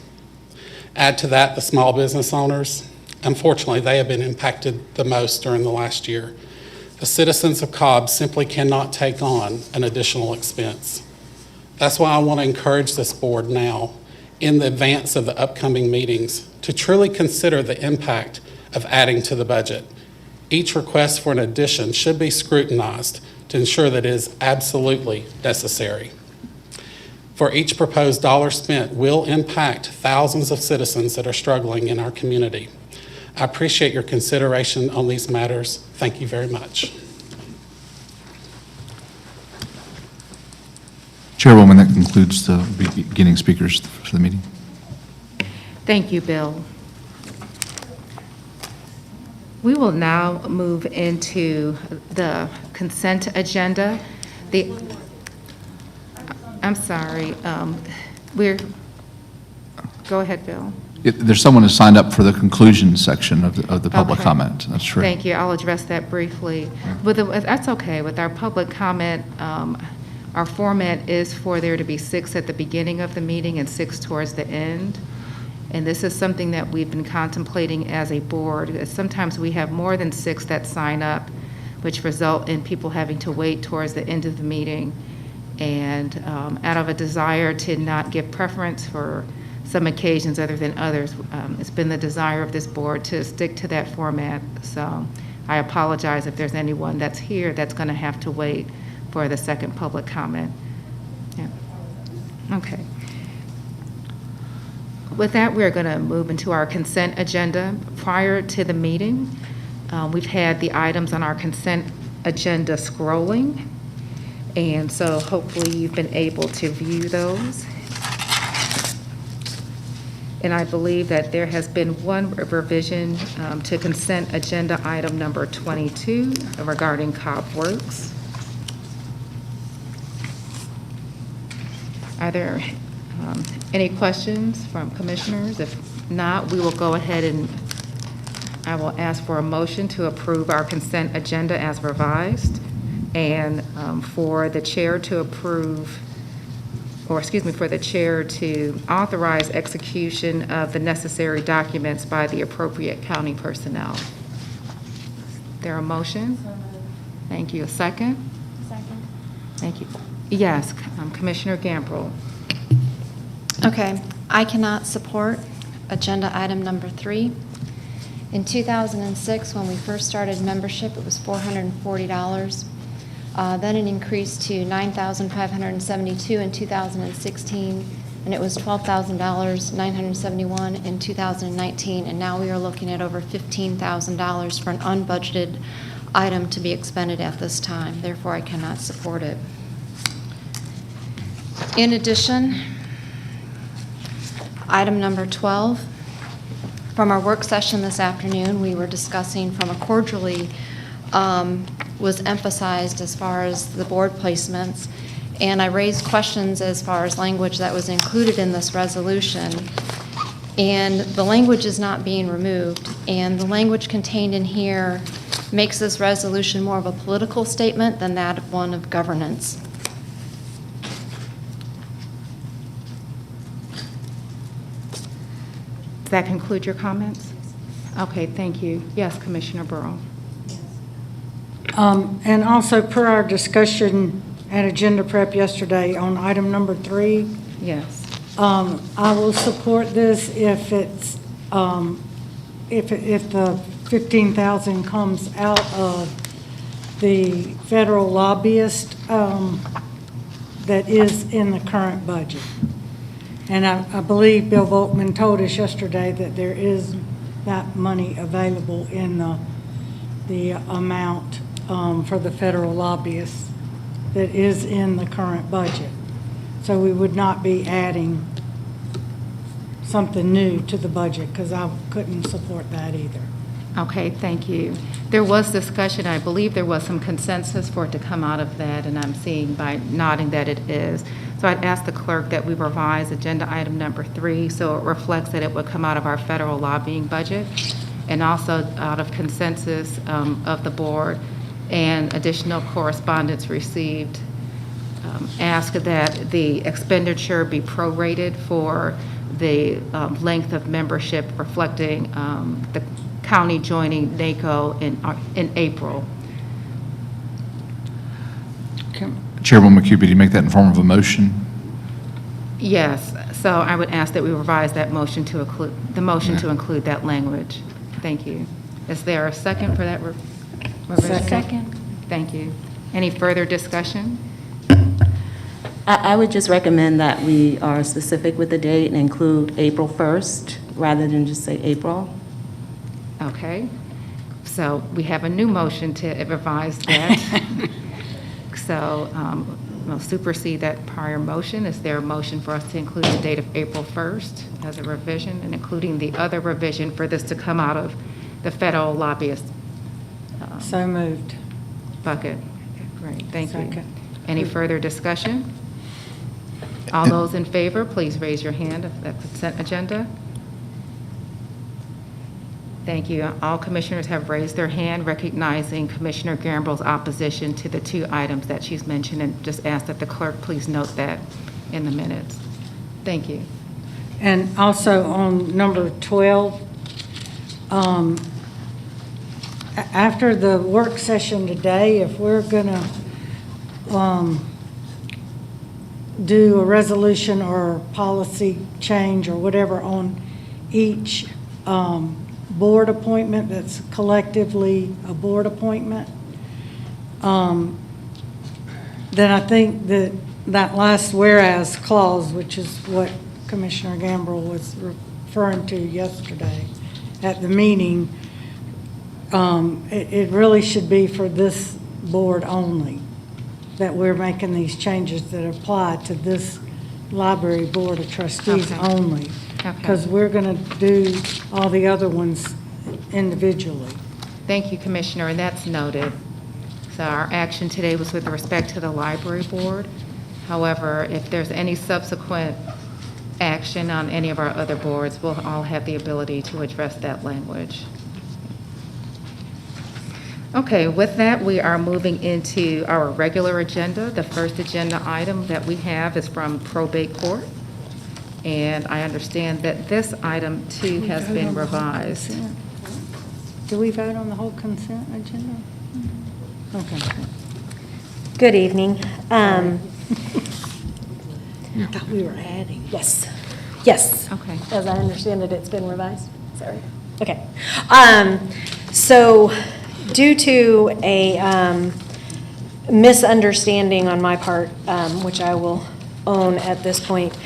Add to that the small business owners. Unfortunately, they have been impacted the most during the last year. The citizens of Cobb simply cannot take on an additional expense. That's why I want to encourage this board now, in the advance of the upcoming meetings, to truly consider the impact of adding to the budget. Each request for an addition should be scrutinized to ensure that it is absolutely necessary. For each proposed dollar spent will impact thousands of citizens that are struggling in our community. I appreciate your consideration on these matters. Thank you very much. Chairwoman, that concludes the beginning speakers for the meeting. Thank you, Bill. We will now move into the consent agenda. I'm sorry, go ahead, Bill. There's someone who signed up for the conclusion section of the public Okay. comment. That's true. Thank you, I'll address that briefly. That's okay, with our public comment, our format is for there to be 6 at the beginning of the meeting and 6 towards the end. And this is something that we've been contemplating as a board. Sometimes we have more than 6 that sign up, which result in people having to wait towards the end of the meeting. And out of a desire to not give preference for some occasions other than others, it's been the desire of this board to stick to that format. So I apologize if there's anyone that's here that's going to have to wait for the second public comment. Yeah. Okay. With that, we're going to move into our consent agenda. Prior to the meeting, we've had the items on our consent agenda scrolling. And so hopefully you've been able to view those. And I believe that there has been one revision to consent agenda item number 22 regarding CobbWorks. Are there any questions from commissioners? If not, we will go ahead and I will ask for a motion to approve our consent agenda as revised. And for the chair to approve, or excuse me, for the chair to authorize execution of the necessary documents by the appropriate county personnel. There a motion? Thank you. A second? Second. Thank you. Yes, Commissioner Gambrill. Okay, I cannot support agenda item number 3. In 2006, when we first started membership, it was $440. Then it increased to $9,572 in 2016, and it was $12,971 in 2019, and now we are looking at over $15,000 for an unbudgeted item to be expended at this time. Therefore, I cannot support it. In addition, item number 12, from our work session this afternoon, we were discussing from a cordially was emphasized as far as the board placements, and I raised questions as far as language that was included in this resolution, and the language is not being removed, and the language contained in here makes this resolution more of a political statement than that of one of governance. Does that conclude your comments? Okay, thank you. Yes, Commissioner Burrow. And also per our discussion at agenda prep yesterday on item number 3, Yes. I will support this if it's, if the 15,000 comes out of the federal lobbyist that is in the current budget. And I believe Bill Volkman told us yesterday that there is that money available in the amount for the federal lobbyists that is in the current budget. So we would not be adding something new to the budget, because I couldn't support that either. Okay, thank you. There was discussion, I believe there was some consensus for it to come out of that, and I'm seeing by nodding that it is. So I'd ask the clerk that we revise agenda item number 3 so it reflects that it would come out of our federal lobbying budget and also out of consensus of the board and additional correspondence received. Ask that the expenditure be prorated for the length of membership reflecting the county joining NACO in April. Chairwoman McCubey, do you make that in form of a motion? Yes, so I would ask that we revise that motion to include, to include that language. Thank you. Is there a second for that revision? Second. Thank you. Any further discussion? I would just recommend that we are specific with the date and include April 1st rather than just say April. Okay. So we have a new motion to revise that. So we'll supersede that prior motion. Is there a motion for us to include the date of April 1st as a revision and including the other revision for this to come out of the federal lobbyist So moved. bucket? Great, thank you. Second. Any further discussion? All those in favor, please raise your hand of the consent agenda. Thank you. All commissioners have raised their hand, recognizing Commissioner Gambrill's opposition to the 2 items that she's mentioned, and just ask that the clerk please note that in the minutes. Thank you. And also on number 12, after the work session today, if we're going to do a resolution or policy change or whatever on each board appointment that's collectively a board appointment, then I think that that last whereas clause, which is what Commissioner Gambrill was referring to yesterday at the meeting, it really should be for this board only, that we're making these changes that apply to this library board of trustees Okay. only. Okay. Because we're going to do all the other ones individually. Thank you, Commissioner, and that's noted. So our action today was with respect to the library board. However, if there's any subsequent action on any of our other boards, we'll all have the ability to address that language. Okay, with that, we are moving into our regular agenda. The first agenda item that we have is from probate court. And I understand that this item too has been revised. Do we vote on the whole consent agenda? Okay. Good evening. Thought we were adding. Yes, yes. Okay. As I understand it, it's been revised. Sorry. Okay. So due to a misunderstanding on my part, which I will own at this point,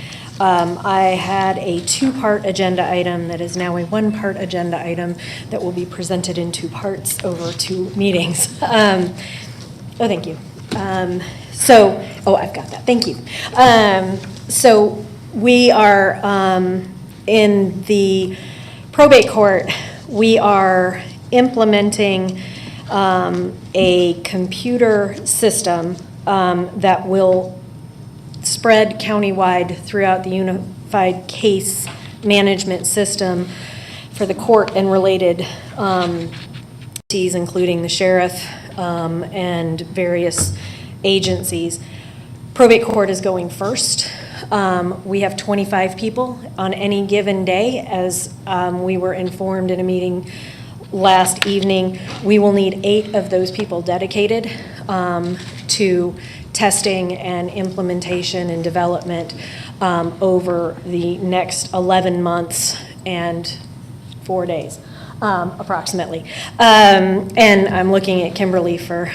I had a two-part agenda item that is now a one-part agenda item that will be presented in two parts over two meetings. Oh, thank you. I've got that. Thank you. So we are in the probate court. We are implementing a computer system that will spread countywide throughout the unified case management system for the court and related entities, including the sheriff and various agencies. Probate court is going first. We have 25 people on any given day, as we were informed in a meeting last evening. We will need 8 of those people dedicated to testing and implementation and development over the next 11 months and 4 days, approximately. And I'm looking at Kimberly for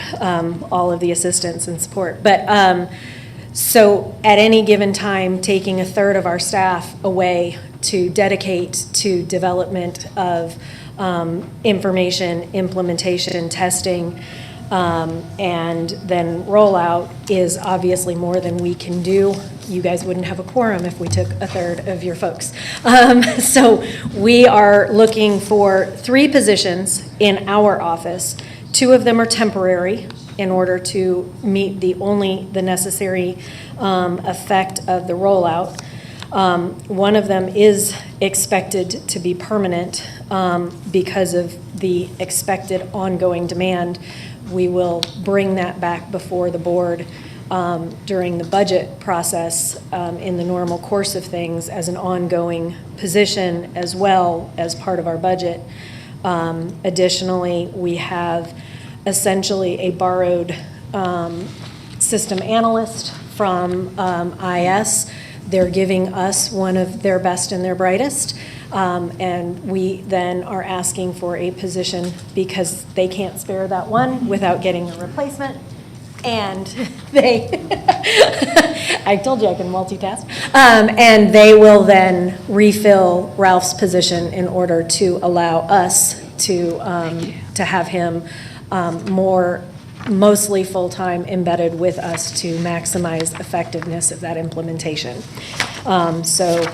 all of the assistance and support. But so at any given time, taking a third of our staff away to dedicate to development of information, implementation, testing, and then rollout is obviously more than we can do. You guys wouldn't have a quorum if we took a third of your folks. So we are looking for 3 positions in our office. 2 of them are temporary in order to meet the necessary effect of the rollout. One of them is expected to be permanent because of the expected ongoing demand. We will bring that back before the board during the budget process in the normal course of things as an ongoing position as well as part of our budget. Additionally, we have essentially a borrowed system analyst from IS. They're giving us one of their best and their brightest. And we then are asking for a position because they can't spare that one without getting a replacement. And I told you I can multitask. And they will then refill Ralph's position in order to allow us to have him mostly full-time embedded with us to maximize effectiveness of that implementation. So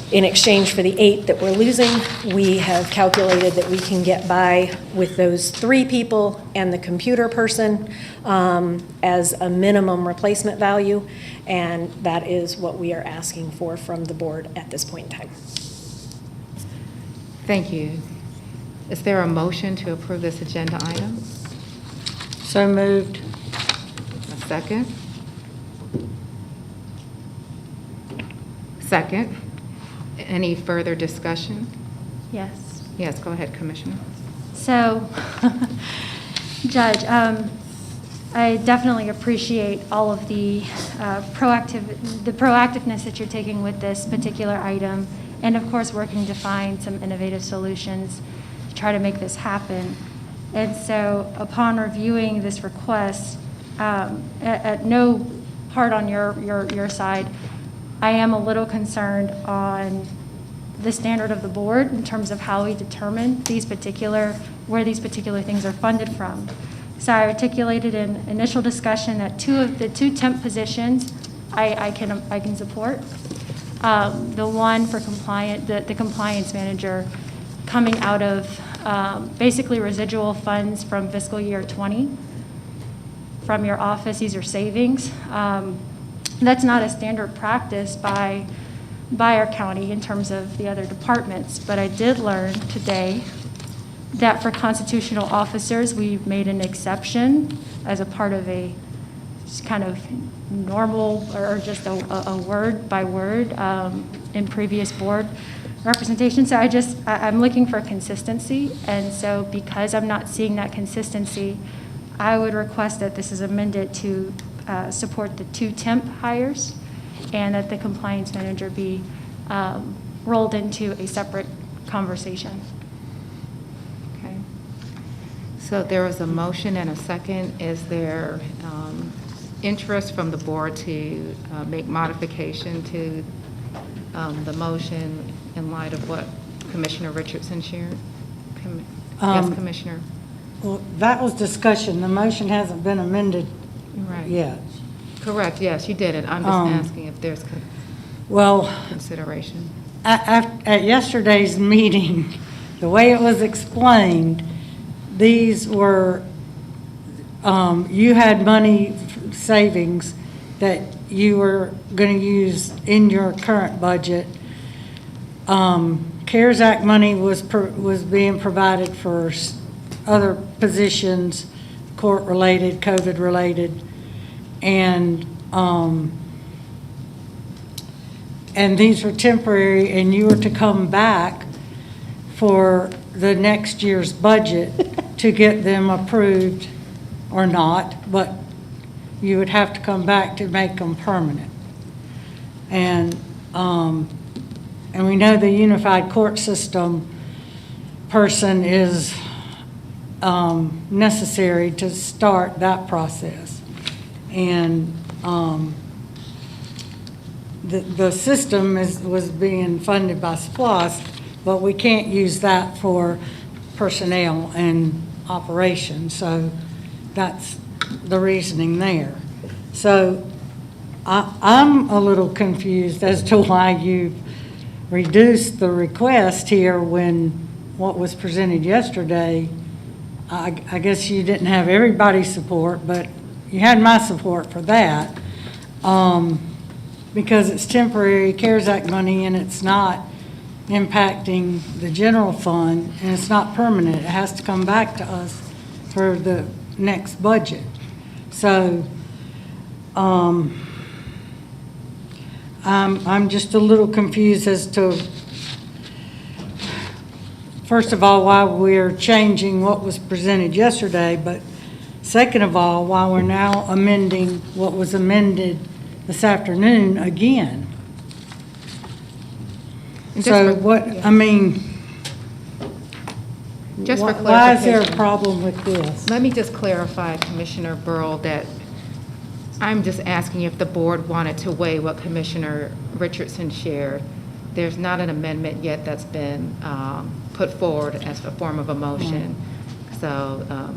in exchange for the 8 that we're losing, we have calculated that we can get by with those 3 people and the computer person as a minimum replacement value, and that is what we are asking for from the board at this point in time. Thank you. Is there a motion to approve this agenda item? So moved. A second? Second. Any further discussion? Yes. Yes, go ahead, Commissioner. So, Judge, I definitely appreciate all of the proactiveness that you're taking with this particular item, and of course, working to find some innovative solutions to try to make this happen. And so, upon reviewing this request, at no part on your side, I am a little concerned on the standard of the board in terms of how we determine where these particular things are funded from. So I articulated in initial discussion that 2 of the 2 temp positions I can support. The one for the compliance manager coming out of basically residual funds from fiscal year 20 from your office. These are savings. That's not a standard practice by our county in terms of the other departments, but I did learn today that for constitutional officers, we've made an exception as a part of a kind of normal or just a word by word in previous board representation. So I'm looking for consistency. And so because I'm not seeing that consistency, I would request that this is amended to support the 2 temp hires and that the compliance manager be rolled into a separate conversation. Okay. So there was a motion and a second. Is there interest from the board to make modification to the motion in light of what Commissioner Richardson shared? Yes, Commissioner? Well, that was discussion. The motion hasn't been amended Right. yet. Correct, yes, you did it. I'm just asking if there's Well, consideration. at yesterday's meeting, the way it was explained, these were, you had money savings that you were going to use in your current budget. CARES Act money was being provided for other positions, court-related, COVID-related, and these were temporary, and you were to come back for the next year's budget to get them approved or not, but you would have to come back to make them permanent. And we know the unified court system person is necessary to start that process. And the system was being funded by SPLOST, but we can't use that for personnel and operations. So that's the reasoning there. So I'm a little confused as to why you reduced the request here when what was presented yesterday, I guess you didn't have everybody's support, but you had my support for that, because it's temporary CARES Act money and it's not impacting the general fund, and it's not permanent. It has to come back to us for the next budget. So I'm just a little confused as to, first of all, why we're changing what was presented yesterday, but second of all, why we're now amending what was amended this afternoon again. So what, I mean, Just for why is there a clarification. problem with this? Let me just clarify, Commissioner Burrow, that I'm just asking if the board wanted to weigh what Commissioner Richardson shared. There's not an amendment yet that's been put forward as a form of a motion. So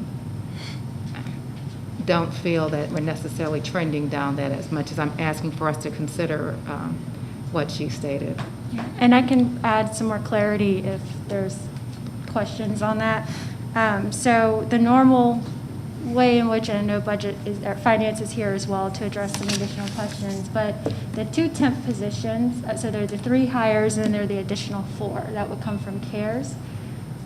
don't feel that we're necessarily trending down that as much as I'm asking for us to consider what she stated. And I can add some more clarity if there's questions on that. So the normal way in which, and I know budget is, or finance is here as well to address some additional questions, but the 2 temp positions, so there are the 3 hires and then there are the additional 4 that would come from CARES.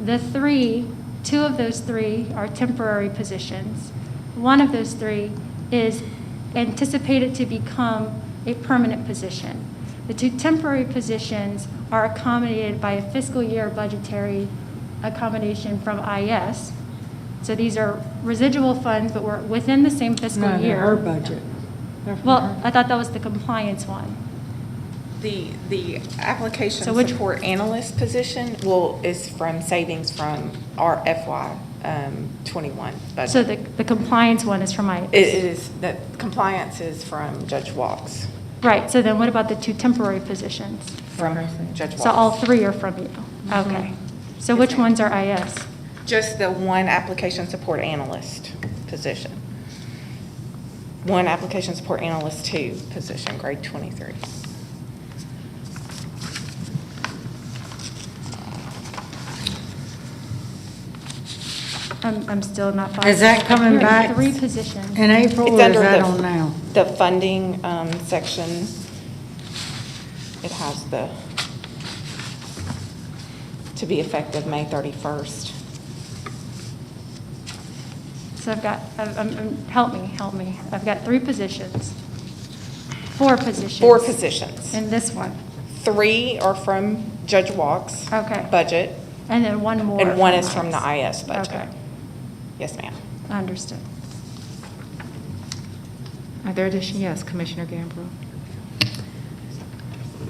The 2 of those 3 are temporary positions. One of those 3 is anticipated to become a permanent position. The 2 temporary positions are accommodated by a fiscal year budgetary accommodation from IS. So these are residual funds, but we're within the same fiscal No, they're year. her budget. They're from Well, her. I thought that was the compliance one. The application So which- support analyst position is from savings from our FY '21 budget. So the compliance one is from IS. It is, the compliance is from Judge Walks, Right, so then what about the 2 temporary positions? from Judge Walks. So all 3 are from you? Okay. So which ones are IS? Just the one application support analyst position. One application support analyst 2 position, grade 23. I'm still not following. Is that coming Here, back 3 positions. in April, It's or is under that the- on now? The funding section, it has to be effective May 31st. So I've got, help me. I've got 3 positions, 4 positions. 4 positions. In this one. 3 are from Judge Walk's Okay. budget, And then one more. and 1 is from the IS budget. Okay, Yes, ma'am. understood. Are there additional? Yes, Commissioner Gambrill.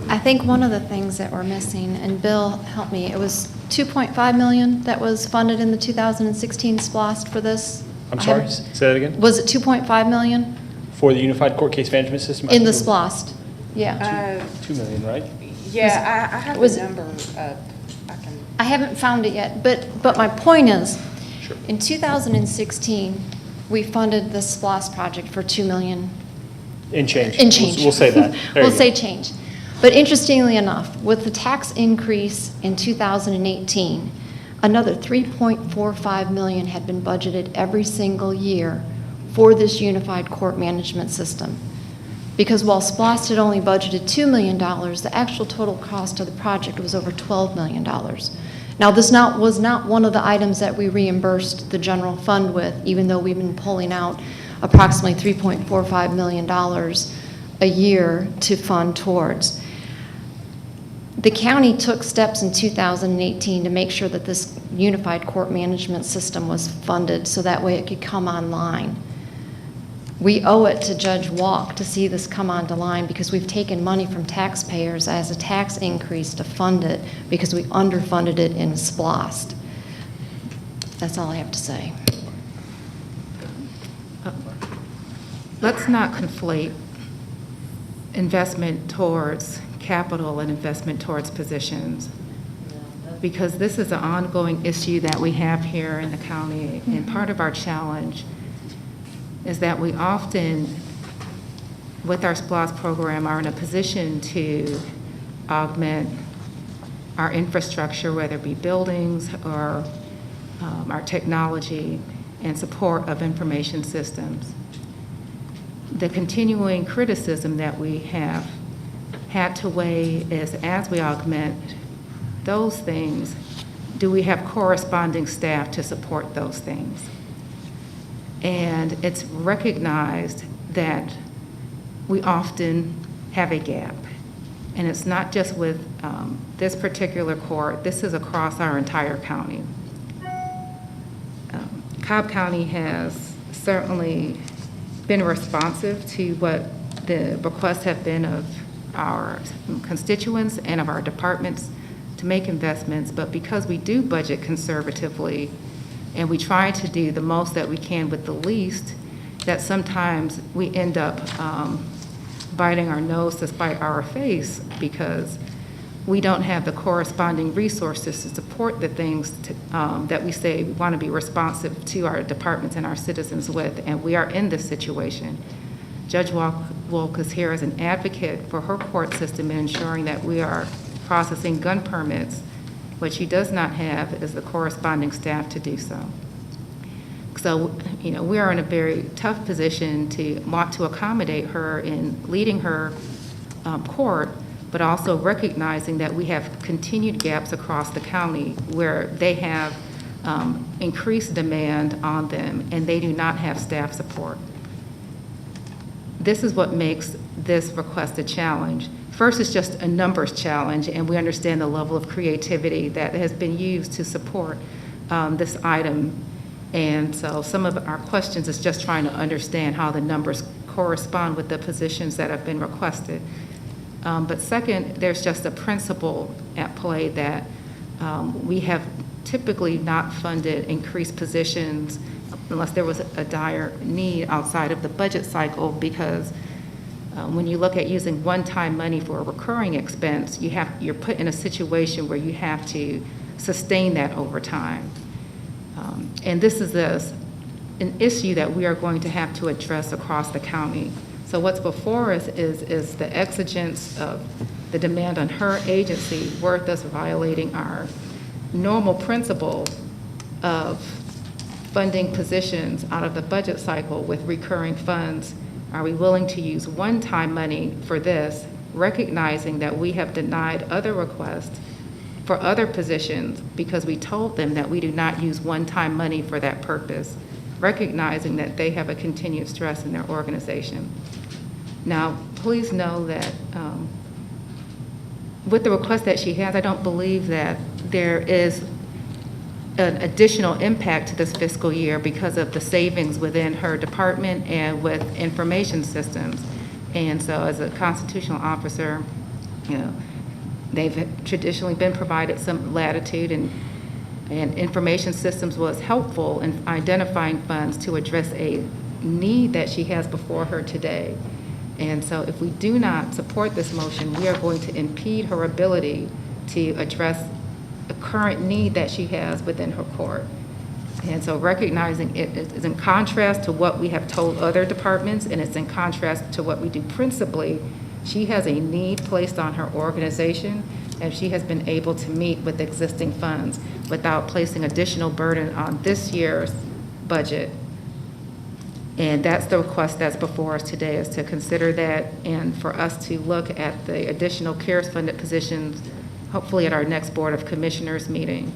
I think one of the things that we're missing, and Bill, help me, it was 2.5 million that was funded in the 2016 SPLOST for this? I'm I sorry, haven't- say that again? Was it 2.5 million For the Unified Court Case Management System? I in the think it was SPLOST? Yeah. 2 million, right? Yeah, I have was the it- number up. I can. I haven't found it yet, but my point is, Sure. in 2016, we funded the SPLOST project for 2 million. In change. In change. We'll say that. There We'll you say go. change. But interestingly enough, with the tax increase in 2018, another 3.45 million had been budgeted every single year for this unified court management system. Because while SPLOST had only budgeted $2 million, the actual total cost of the project was over $12 million. Now, this was not one of the items that we reimbursed the general fund with, even though we've been pulling out approximately $3.45 million a year to fund towards. The county took steps in 2018 to make sure that this unified court management system was funded so that way it could come online. We owe it to Judge Walk to see this come onto line because we've taken money from taxpayers as a tax increase to fund it because we underfunded it in SPLOST. That's all I have to say. Let's not conflate investment towards capital and investment towards positions, because this is an ongoing issue that we have here in the county, and part of our challenge is that we often, with our SPLOST program, are in a position to augment our infrastructure, whether it be buildings or our technology and support of information systems. The continuing criticism that we have had to weigh is, as we augment those things, do we have corresponding staff to support those things? And it's recognized that we often have a gap. And it's not just with this particular court, this is across our entire county. Cobb County has certainly been responsive to what the requests have been of our constituents and of our departments to make investments, but because we do budget conservatively and we try to do the most that we can with the least, that sometimes we end up biting our nose to spite our face because we don't have the corresponding resources to support the things that we say we want to be responsive to our departments and our citizens with, and we are in this situation. Judge Wolk is here as an advocate for her court system in ensuring that we are processing gun permits. What she does not have is the corresponding staff to do so. So, we are in a very tough position to want to accommodate her in leading her court, but also recognizing that we have continued gaps across the county where they have increased demand on them and they do not have staff support. This is what makes this request a challenge. First, it's just a numbers challenge, and we understand the level of creativity that has been used to support this item. And so some of our questions is just trying to understand how the numbers correspond with the positions that have been requested. But second, there's just a principle at play that we have typically not funded increased positions unless there was a dire need outside of the budget cycle, because when you look at using one-time money for a recurring expense, you're put in a situation where you have to sustain that over time. And this is an issue that we are going to have to address across the county. So what's before us is the exigence of the demand on her agency worth us violating our normal principle of funding positions out of the budget cycle with recurring funds. Are we willing to use one-time money for this, recognizing that we have denied other requests for other positions because we told them that we do not use one-time money for that purpose, recognizing that they have a continued stress in their organization. Now, please know that with the request that she has, I don't believe that there is an additional impact to this fiscal year because of the savings within her department and with information systems. And so as a constitutional officer, you know, they've traditionally been provided some latitude, and information systems was helpful in identifying funds to address a need that she has before her today. And so if we do not support this motion, we are going to impede her ability to address the current need that she has within her court. And so recognizing it is in contrast to what we have told other departments, and it's in contrast to what we do principally. She has a need placed on her organization, and she has been able to meet with existing funds without placing additional burden on this year's budget. And that's the request that's before us today, is to consider that and for us to look at the additional CARES funded positions, hopefully at our next Board of Commissioners meeting.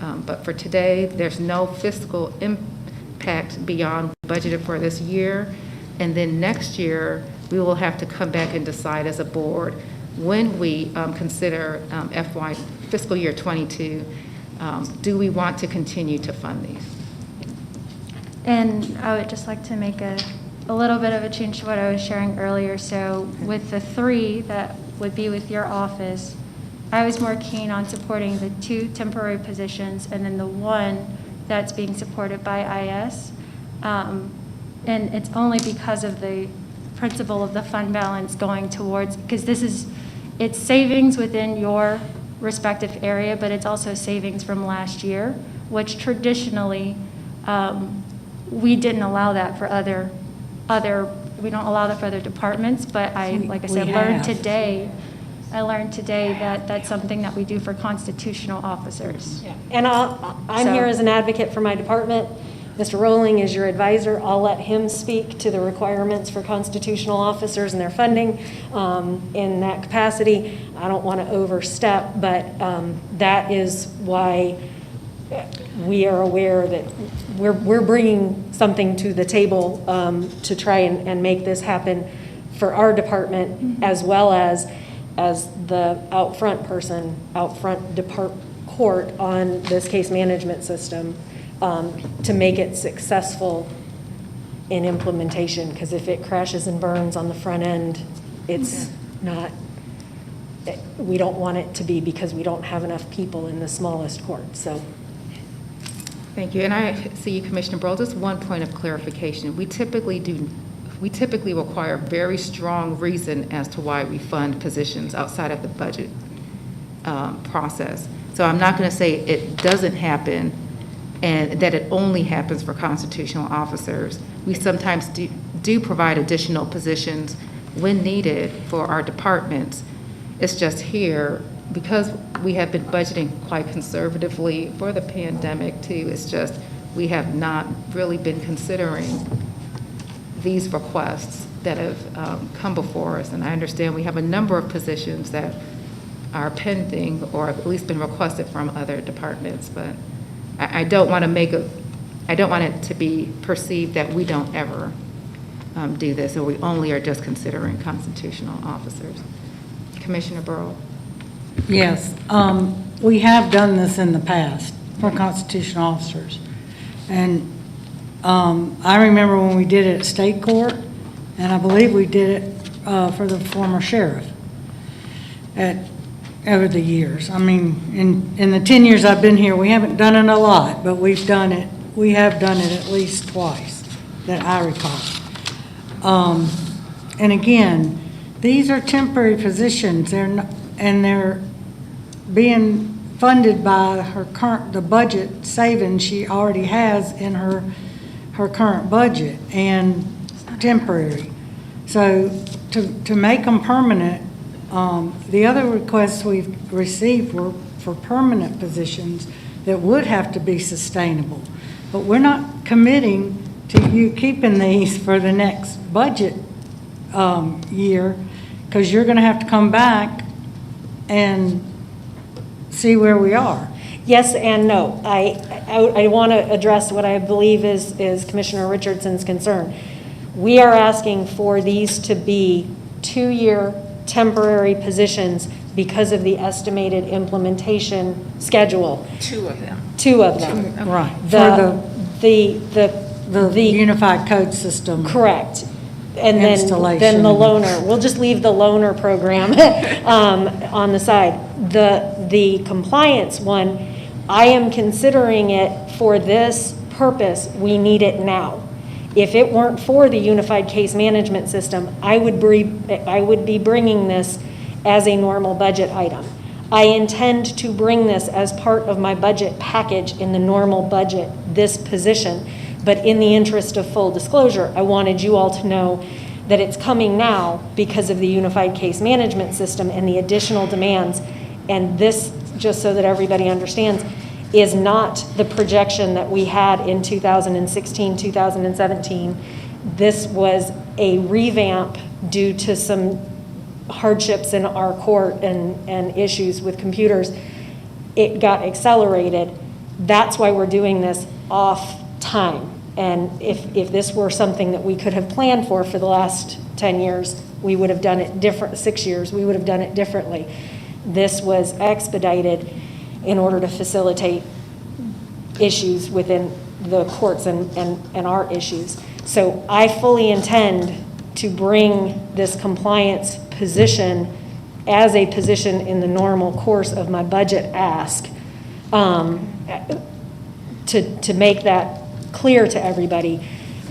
But for today, there's no fiscal impact beyond budgeted for this year. And then next year, we will have to come back and decide as a board when we consider fiscal year 22, do we want to continue to fund these? And I would just like to make a little bit of a change to what I was sharing earlier. So with the 3 that would be with your office, I was more keen on supporting the 2 temporary positions and then the 1 that's being supported by IS. And it's only because of the principle of the fund balance going towards, because it's savings within your respective area, but it's also savings from last year, which traditionally, we didn't allow that for we don't allow that for other departments, but like I said, learned today that that's something that we do for constitutional officers. Yeah. And I'm here as an advocate for my department. Mr. Rowling is your advisor. I'll let him speak to the requirements for constitutional officers and their funding in that capacity. I don't want to overstep, but that is why we are aware that we're bringing something to the table to try and make this happen for our department, as well as the out front court on this case management system, to make it successful in implementation. Because if it crashes and burns on the front end, it's not, we don't want it to be, because we don't have enough people in the smallest court. So. Thank you. And I see you, Commissioner Burrow. Just one point of clarification. We typically require very strong reason as to why we fund positions outside of the budget process. So I'm not going to say it doesn't happen and that it only happens for constitutional officers. We sometimes do provide additional positions when needed for our departments. It's just here, because we have been budgeting quite conservatively for the pandemic too, it's just we have not really been considering these requests that have come before us. And I understand we have a number of positions that are pending or have at least been requested from other departments, but I don't want it to be perceived that we don't ever do this, or we only are just considering constitutional officers. Commissioner Burrow. Yes, we have done this in the past for constitutional officers. And I remember when we did it at state court, and I believe we did it for the former sheriff over the years. I mean, in the 10 years I've been here, we haven't done it a lot, but we have done it at least twice that I recall. And again, these are temporary positions, they're being funded by the budget savings she already has in her current budget and temporary. So to make them permanent, the other requests we've received were for permanent positions that would have to be sustainable. But we're not committing to you keeping these for the next budget year, because you're going to have to come back and see where we are. Yes and no. I want to address what I believe is Commissioner Richardson's concern. We are asking for these to be 2-year temporary positions because of the estimated implementation schedule. Two of them. Two of them. Right, The, the unified code system. correct. And then the Installation. loaner, we'll just leave the loaner program on the side. The compliance one, I am considering it for this purpose, we need it now. If it weren't for the unified case management system, I would be bringing this as a normal budget item. I intend to bring this as part of my budget package in the normal budget, this position. But in the interest of full disclosure, I wanted you all to know that it's coming now because of the unified case management system and the additional demands. And this, just so that everybody understands, is not the projection that we had in 2016, 2017. This was a revamp due to some hardships in our court and issues with computers. It got accelerated. That's why we're doing this off time. And if this were something that we could have planned for the last 10 years, we would have done it different, 6 years, we would have done it differently. This was expedited in order to facilitate issues within the courts and our issues. So I fully intend to bring this compliance position as a position in the normal course of my budget ask, to make that clear to everybody.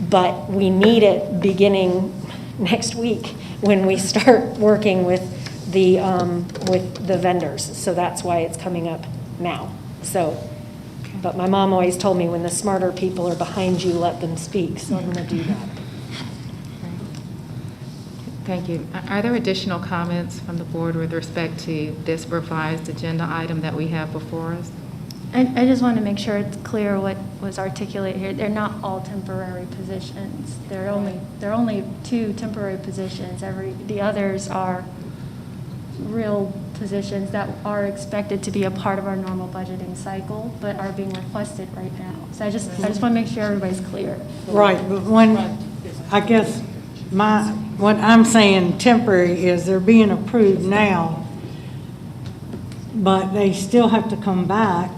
But we need it beginning next week when we start working with the vendors. So that's why it's coming up now. So, but my mom always told me, when the smarter people are behind you, let them speak. So I'm going to do that. Thank you. Are there additional comments from the board with respect to this revised agenda item that we have before us? I just want to make sure it's clear what was articulated here. They're not all temporary positions. There are only 2 temporary positions. The others are real positions that are expected to be a part of our normal budgeting cycle, but are being requested right now. So I just want to make sure everybody's clear. Right, but when, I guess, what I'm saying temporary is they're being approved now, but they still have to come back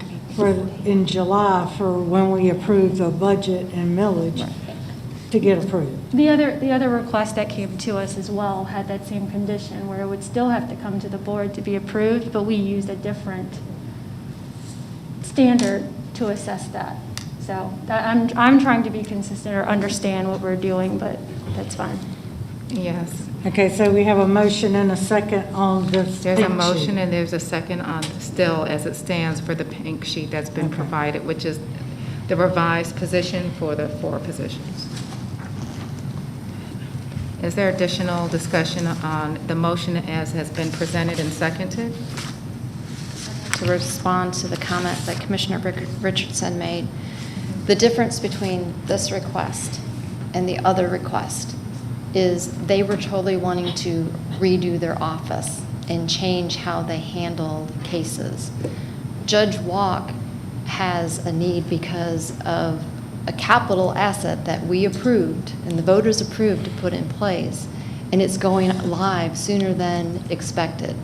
in July for when we approve the budget and millage to get approved. The other request that came to us as well had that same condition, where it would still have to come to the board to be approved, but we used a different standard to assess that. So I'm trying to be consistent or understand what we're doing, but that's fine. Yes. Okay, so we have a motion and a second on this. There's a pink motion sheet. and there's a second on, still as it stands, for the pink sheet that's been provided, which is the revised position for the 4 positions. Is there additional discussion on the motion as has been presented and seconded? To respond to the comment that Commissioner Richardson made, the difference between this request and the other request is they were totally wanting to redo their office and change how they handle cases. Judge Walk has a need because of a capital asset that we approved and the voters approved to put in place, and it's going live sooner than expected.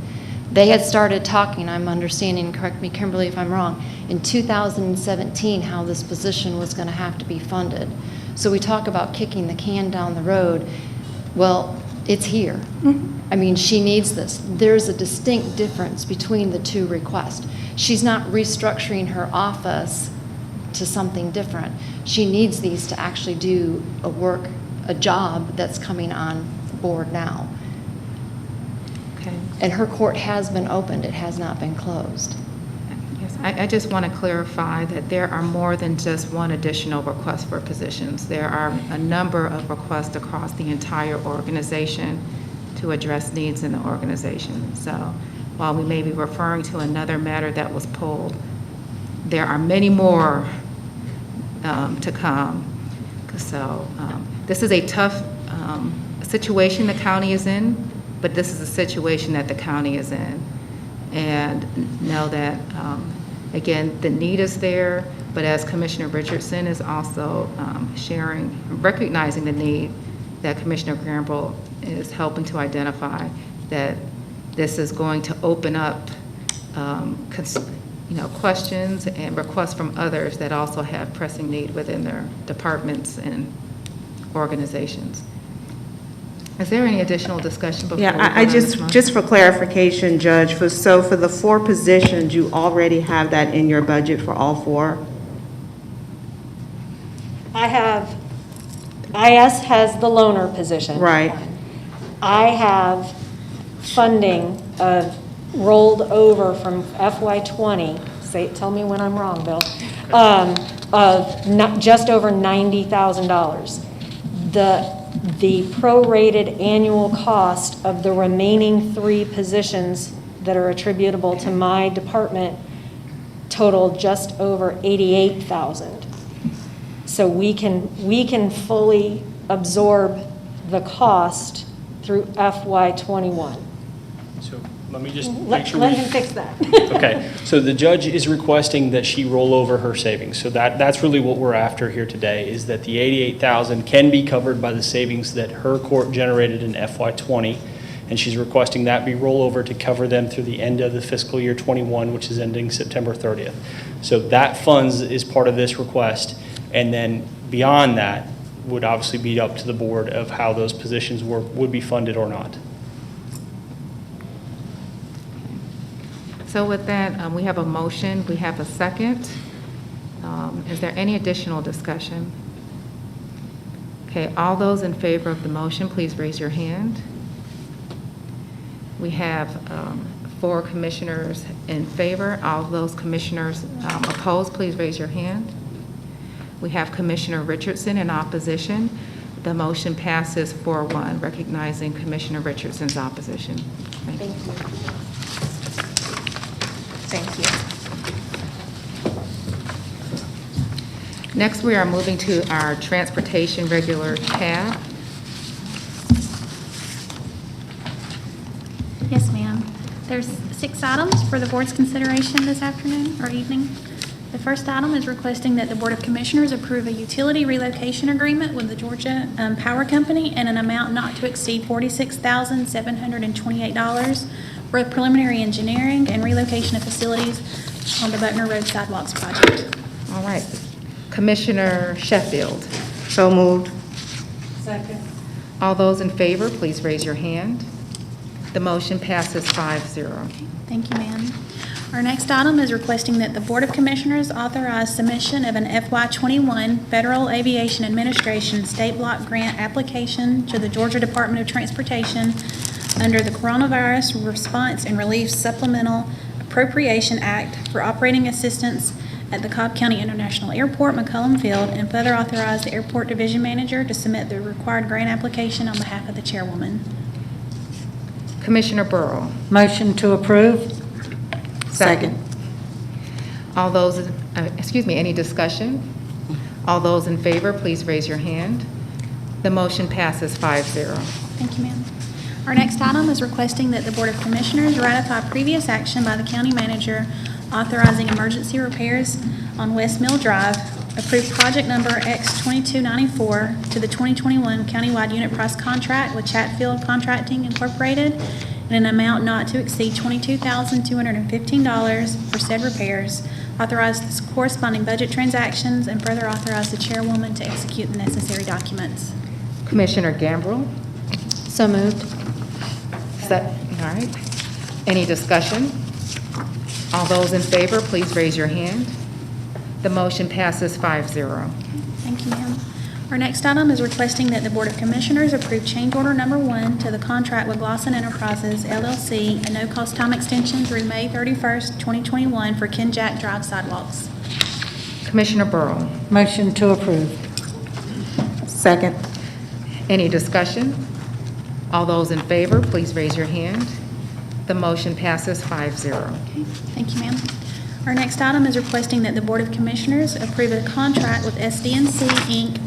They had started talking, I'm understanding, correct me Kimberly if I'm wrong, in 2017 how this position was going to have to be funded. So we talk about kicking the can down the road. Well, it's here. I mean, she needs this. There's a distinct difference between the 2 requests. She's not restructuring her office to something different. She needs these to actually do a job that's coming on board now. Okay. And her court has been opened, it has not been closed. Yes, I just want to clarify that there are more than just one additional request for positions. There are a number of requests across the entire organization to address needs in the organization. So while we may be referring to another matter that was pulled, there are many more to come. So this is a tough situation the county is in, but this is a situation that the county is in. And know that, again, the need is there, but as Commissioner Richardson is also recognizing the need that Commissioner Granville is helping to identify, that This is going to open up, questions and requests from others that also have pressing need within their departments and organizations. Is there any additional discussion before we vote on this motion? Just for clarification, Judge, for the 4 positions, you already have that in your budget for all 4? IS has the loaner position. Right. I have funding rolled over from FY '20, tell me when I'm wrong, Bill, of just over $90,000. The prorated annual cost of the remaining 3 positions that are attributable to my department total just over $88,000. So we can fully absorb the cost through FY '21. So let me just make sure. Let him fix that. Okay, so the judge is requesting that she roll over her savings. So that's really what we're after here today, is that the $88,000 can be covered by the savings that her court generated in FY '20, and she's requesting that be rollover to cover them through the end of the fiscal year '21, which is ending September 30th. So that funds is part of this request, and then beyond that would obviously be up to the board of how those positions would be funded or not. So with that, we have a motion, we have a second. Is there any additional discussion? Okay, all those in favor of the motion, please raise your hand. We have 4 commissioners in favor. All of those commissioners opposed, please raise your hand. We have Commissioner Richardson in opposition. The motion passes 4-1, recognizing Commissioner Richardson's opposition. Thank you. Thank you. Next, we are moving to our transportation regular tab. Yes, ma'am. There's 6 items for the board's consideration this afternoon or evening. The first item is requesting that the Board of Commissioners approve a utility relocation agreement with the Georgia Power Company in an amount not to exceed $46,728 for preliminary engineering and relocation of facilities on the Buckner Road Sidewalks project. All right. Commissioner Sheffield. So moved. Second. All those in favor, please raise your hand. The motion passes 5-0. Thank you, ma'am. Our next item is requesting that the Board of Commissioners authorize submission of an FY21 Federal Aviation Administration State Block Grant application to the Georgia Department of Transportation under the Coronavirus Response and Relief Supplemental Appropriation Act for operating assistance at the Cobb County International Airport, McCollum Field, and further authorize the Airport Division Manager to submit the required grant application on behalf of the Chairwoman. Commissioner Burrow. Motion to approve. Second. All those, any discussion? All those in favor, please raise your hand. The motion passes 5-0. Thank you, ma'am. Our next item is requesting that the Board of Commissioners ratify previous action by the county manager authorizing emergency repairs on West Mill Drive, approve project number X2294 to the 2021 countywide unit price contract with Chatfield Contracting Incorporated in an amount not to exceed $22,215 for said repairs, authorize the corresponding budget transactions, and further authorize the chairwoman to execute the necessary documents. Commissioner Gambrell. So moved. All right. Any discussion? All those in favor, please raise your hand. The motion passes 5-0. Thank you, ma'am. Our next item is requesting that the Board of Commissioners approve change order number 1 to the contract with Glosson Enterprises, LLC, a no-cost time extension through May 31st, 2021 for Ken Jack Drive sidewalks. Commissioner Burrow. Motion to approve. Second. Any discussion? All those in favor, please raise your hand. The motion passes 5-0. Okay, thank you, ma'am. Our next item is requesting that the Board of Commissioners approve a contract with SDNC, Inc.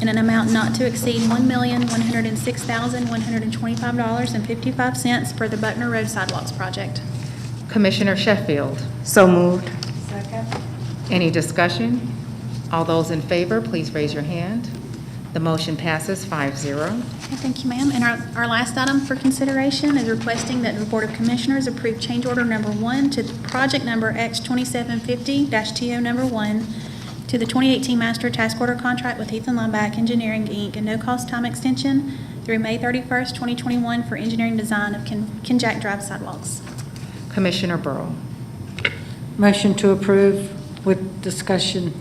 in an amount not to exceed $1,106,125.55 for the Buckner Road Sidewalks project. Commissioner Sheffield. So moved. Second. Any discussion? All those in favor, please raise your hand. The motion passes 5-0. Okay, thank you, ma'am. And our last item for consideration is requesting that the Board of Commissioners approve change order number 1 to project number X2750-TO number 1 to the 2018 Master Task Order Contract with Heath & Lumback Engineering, Inc., a no-cost time extension through May 31st, 2021 for engineering design of Kinjack Drive sidewalks. Commissioner Burrow. Motion to approve with discussion.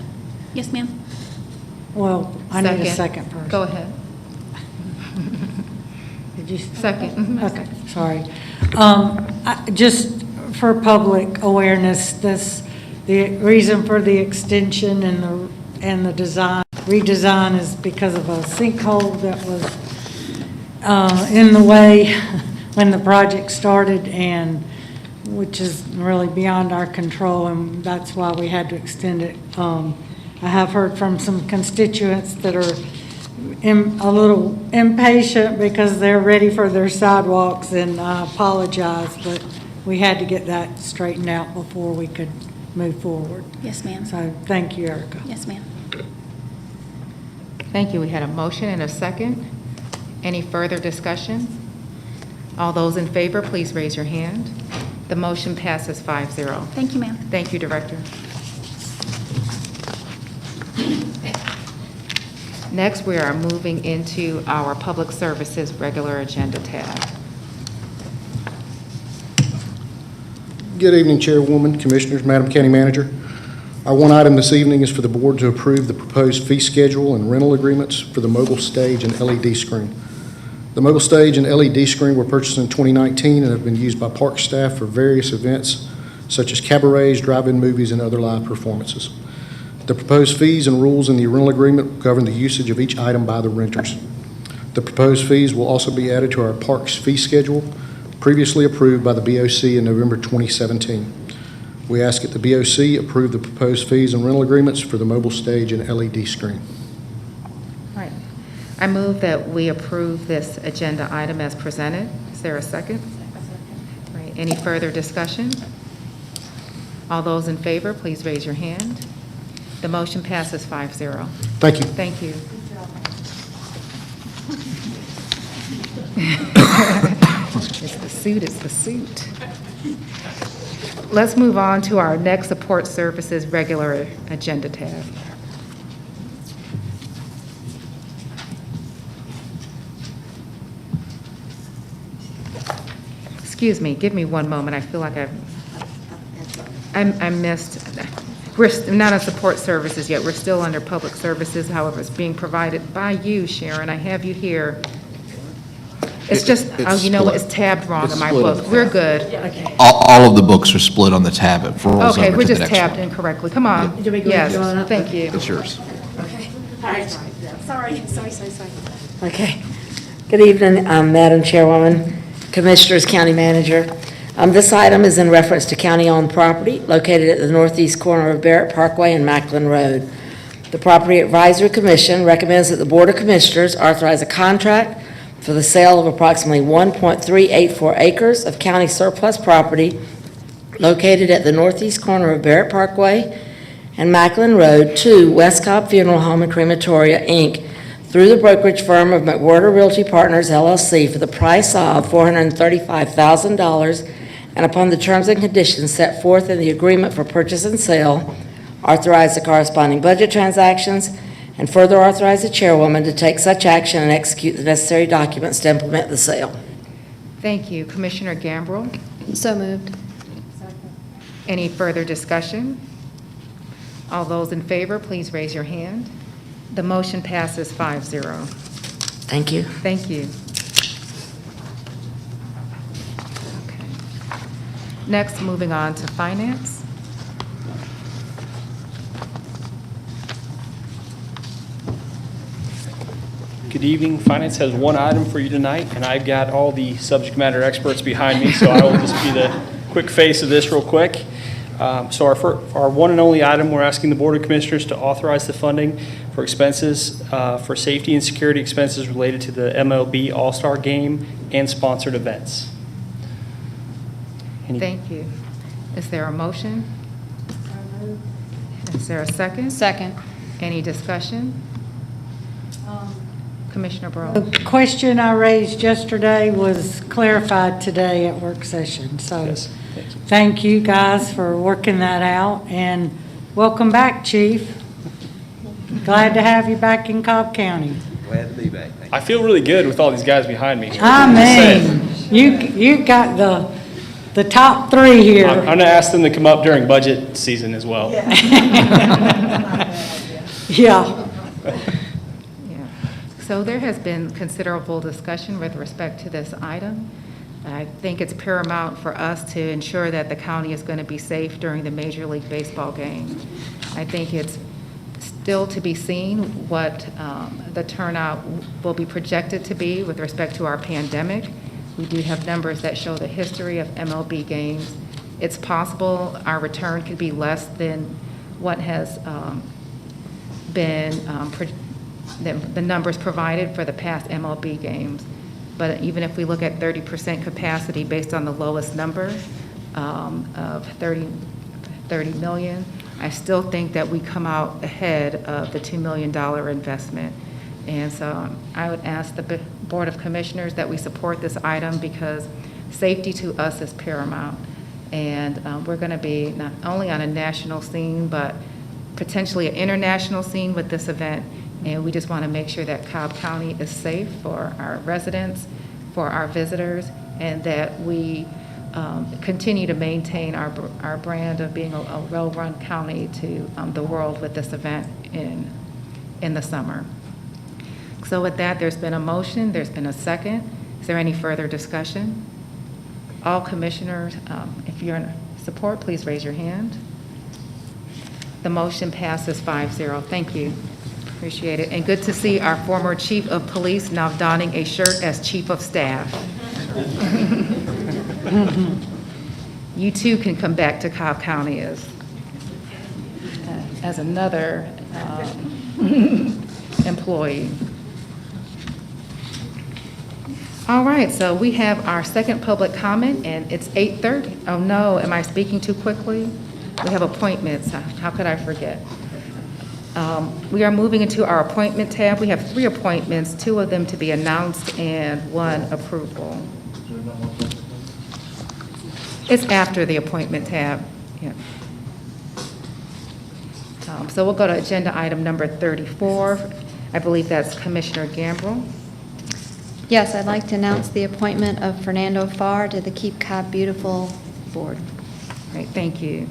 Yes, ma'am. Well, I need a second first. Go ahead. Did you? Second. Okay, sorry. Just for public awareness, the reason for the extension and the redesign is because of a sinkhole that was in the way when the project started, and which is really beyond our control, and that's why we had to extend it. I have heard from some constituents that are a little impatient because they're ready for their sidewalks, and I apologize, but we had to get that straightened out before we could move forward. Yes, ma'am. So thank you, Erica. Yes, ma'am. Thank you. We had a motion and a second. Any further discussion? All those in favor, please raise your hand. The motion passes 5-0. Thank you, ma'am. Thank you, Director. Next, we are moving into our Public Services regular agenda tab. Good evening, Chairwoman, Commissioners, Madam County Manager. Our one item this evening is for the board to approve the proposed fee schedule and rental agreements for the mobile stage and LED screen. The mobile stage and LED screen were purchased in 2019 and have been used by park staff for various events such as cabarets, drive-in movies, and other live performances. The proposed fees and rules in the rental agreement will govern the usage of each item by the renters. The proposed fees will also be added to our parks fee schedule, previously approved by the BOC in November 2017. We ask that the BOC approve the proposed fees and rental agreements for the mobile stage and LED screen. All right. I move that we approve this agenda item as presented. Is there a second? All right. Any further discussion? All those in favor, please raise your hand. The motion passes 5-0. Thank you. Thank you. It's the suit, it's the suit. Let's move on to our next Support Services regular agenda tab. Excuse me, give me one moment. I feel like I missed. We're not on Support Services yet. We're still under Public Services. However, it's being provided by you, Sharon. I have you here. It's just, you know what, it's tabbed wrong in my book. We're good. All of the books are split on the tab. It rolls over to the next one. Okay, we're just tabbed incorrectly. Come on. Yes, thank you. It's yours. Sorry. Okay. Good evening, Madam Chairwoman, Commissioners, County Manager. This item is in reference to county-owned property located at the northeast corner of Barrett Parkway and Macklin Road. The Property Advisory Commission recommends that the Board of Commissioners authorize a contract for the sale of approximately 1.384 acres of county surplus property located at the northeast corner of Barrett Parkway and Macklin Road to West Cobb Funeral Home and Crematoria, Inc., through the brokerage firm of McWhorter Realty Partners, LLC, for the price of $435,000, and upon the terms and conditions set forth in the agreement for purchase and sale, authorize the corresponding budget transactions, and further authorize the chairwoman to take such action and execute the necessary documents to implement the sale. Thank you. Commissioner Gambrell? So moved. Any further discussion? All those in favor, please raise your hand. The motion passes 5-0. Thank you. Thank you. Okay. Next, moving on to Finance. Good evening. Finance has one item for you tonight, and I've got all the subject matter experts behind me, so I will just be the quick face of this real quick. So our one and only item, we're asking the Board of Commissioners to authorize the funding for expenses for safety and security expenses related to the MLB All-Star Game and sponsored events. Thank you. Is there a motion? Is there a second? Second. Any discussion? Commissioner Burrow. The question I raised yesterday was clarified today at work session, so Yes, thank you. thank you guys for working that out, and welcome back, Chief. Glad to have you back in Cobb County. Glad to be back. Thank you. I feel really good with all these guys behind me here. I mean, you got the top three here. I'm going to ask them to come up during budget season as well. Yeah. Yeah. So there has been considerable discussion with respect to this item. I think it's paramount for us to ensure that the county is going to be safe during the Major League Baseball game. I think it's still to be seen what the turnout will be projected to be with respect to our pandemic. We do have numbers that show the history of MLB games. It's possible our return could be less than what has been the numbers provided for the past MLB games. But even if we look at 30% capacity based on the lowest number of 30 million, I still think that we come out ahead of the $2 million investment. And so I would ask the Board of Commissioners that we support this item because safety to us is paramount. And we're going to be not only on a national scene, but potentially an international scene with this event. And we just want to make sure that Cobb County is safe for our residents, for our visitors, and that we continue to maintain our brand of being a well-run county to the world with this event in the summer. So with that, there's been a motion, there's been a second. Is there any further discussion? All commissioners, if you're in support, please raise your hand. The motion passes 5-0. Thank you. Appreciate it. And good to see our former chief of police now donning a shirt as chief of staff. You too can come back to Cobb County as another employee. All right, so we have our second public comment, and it's 8:30. Oh no, am I speaking too quickly? We have appointments. How could I forget? We are moving into our appointment tab. We have 3 appointments, 2 of them to be announced and 1 approval. It's after the appointment tab. Yeah. So we'll go to agenda item number 34. I believe that's Commissioner Gambrill. Yes, I'd like to announce the appointment of Fernando Farr to the Keep Cobb Beautiful Board. Great, thank you.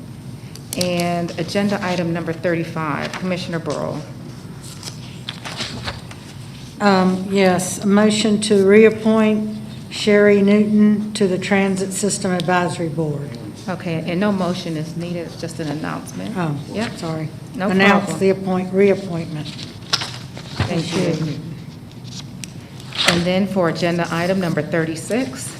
And agenda item number 35, Commissioner Burrow. Yes, a motion to reappoint Sherry Newton to the Transit System Advisory Board. Okay, and no motion is needed, it's just an announcement. Oh, Yep. sorry. No Announce problem. the reappointment. Thank you. And then for agenda item number 36,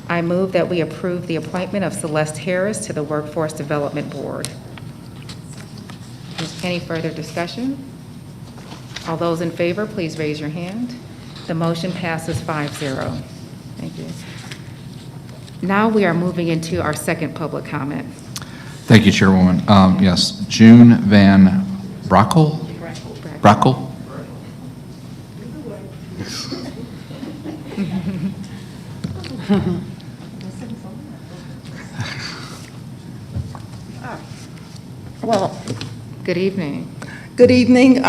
I move that we approve the appointment of Celeste Harris to the Workforce Development Board. Is any further discussion? All those in favor, please raise your hand. The motion passes 5-0. Thank you. Now we are moving into our second public comment. Thank you, Chairwoman. Yes, June Van Brockel? Brockel? Well, Good evening. good evening.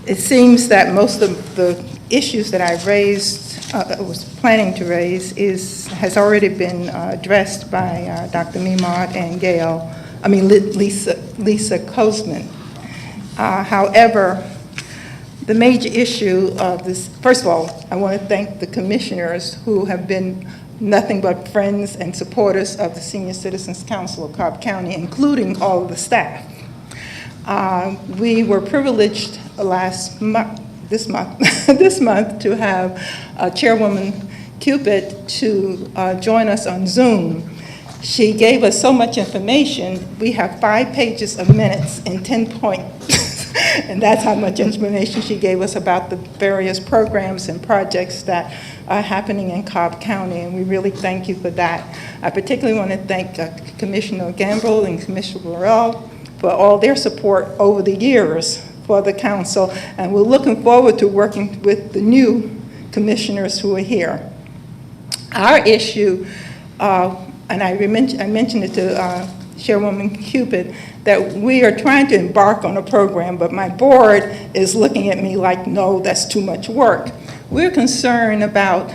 It seems that most of the issues that I raised, was planning to raise, has already been addressed by Dr. Memard and Lisa Kozman. However, the major issue of this, first of all, I want to thank the commissioners who have been nothing but friends and supporters of the Senior Citizens Council of Cobb County, including all of the staff. We were privileged this month to have Chairwoman Cupid to join us on Zoom. She gave us so much information. We have 5 pages of minutes and 10 points, and that's how much information she gave us about the various programs and projects that are happening in Cobb County, and we really thank you for that. I particularly want to thank Commissioner Gambrill and Commissioner Burrell for all their support over the years for the council, and we're looking forward to working with the new commissioners who are here. Our issue, and I mentioned it to Chairwoman Cupid, that we are trying to embark on a program, but my board is looking at me like, no, that's too much work. We're concerned about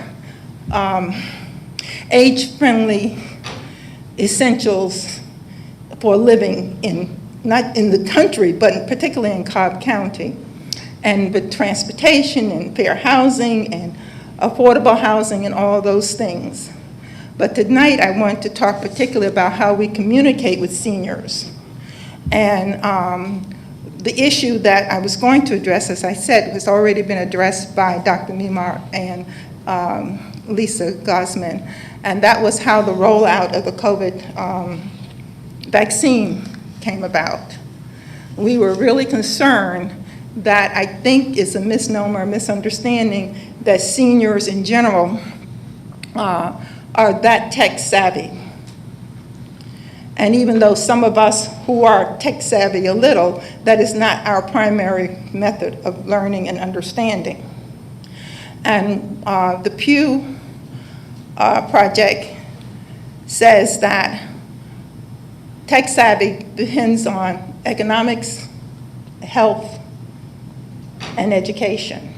age-friendly essentials for living in, not in the country, but particularly in Cobb County, and with transportation and fair housing and affordable housing and all those things. But tonight I want to talk particularly about how we communicate with seniors. And the issue that I was going to address, as I said, has already been addressed by Dr. Mimar and Lisa Gosman, and that was how the rollout of the COVID vaccine came about. We were really concerned that I think is a misnomer, a misunderstanding, that seniors in general are that tech savvy. And even though some of us who are tech savvy a little, that is not our primary method of learning and understanding. And the Pew Project says that tech savvy depends on economics, health, and education.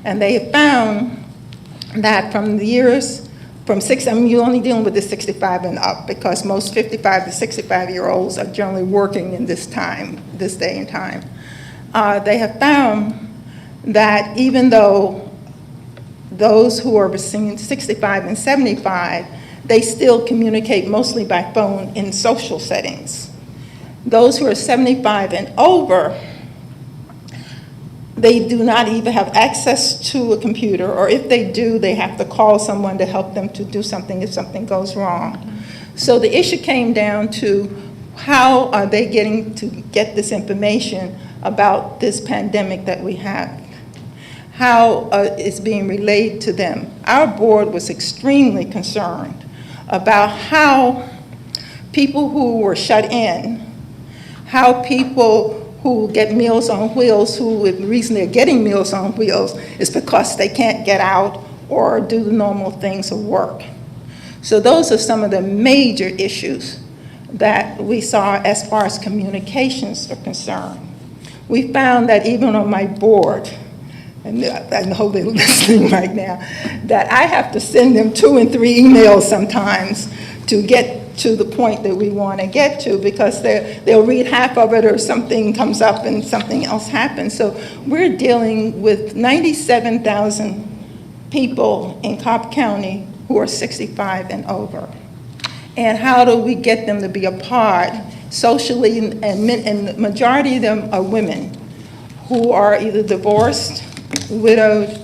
And they have found that from the years, you're only dealing with the 65 and up, because most 55 to 65-year-olds are generally working in this day and time. They have found that even though those who are between 65 and 75, they still communicate mostly by phone in social settings. Those who are 75 and over, they do not even have access to a computer, or if they do, they have to call someone to help them to do something if something goes wrong. So the issue came down to how are they getting to get this information about this pandemic that we have? How it's being relayed to them? Our board was extremely concerned about how people who were shut in, how people who get Meals on Wheels, who the reason they're getting Meals on Wheels is because they can't get out or do the normal things of work. So those are some of the major issues that we saw as far as communications are concerned. We found that even on my board, and I know they're listening right now, that I have to send them 2 and 3 emails sometimes to get to the point that we want to get to, because they'll read half of it or something comes up and something else happens. So we're dealing with 97,000 people in Cobb County who are 65 and over. And how do we get them to be a part socially? And the majority of them are women who are either divorced, widowed,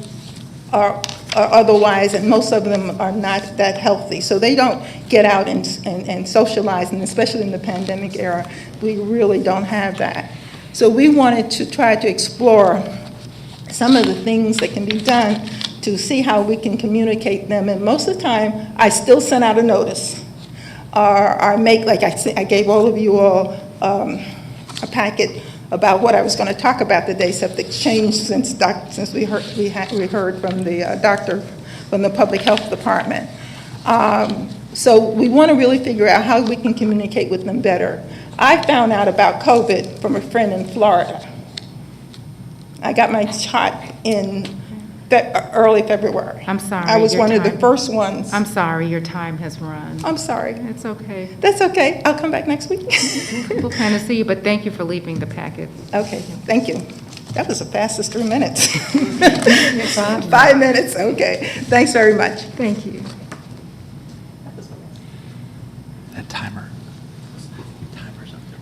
or otherwise, and most of them are not that healthy. So they don't get out and socialize, and especially in the pandemic era, we really don't have that. So we wanted to try to explore some of the things that can be done to see how we can communicate them. And most of the time, I still send out a notice, or make, like I gave all of you all a packet about what I was going to talk about today, something changed since we heard from the doctor from the Public Health Department. So we want to really figure out how we can communicate with them better. I found out about COVID from a friend in Florida. I got my shot in early February. I'm sorry. I was your one of the time- first ones. I'm sorry, your time has run. I'm sorry. It's okay. That's okay. I'll come back next week. We'll plan to see you, but thank you for leaving the packet. Okay, thank you. That was the fastest 3 minutes. 5 minutes, okay. Thanks very much. Thank you. That timer's up there.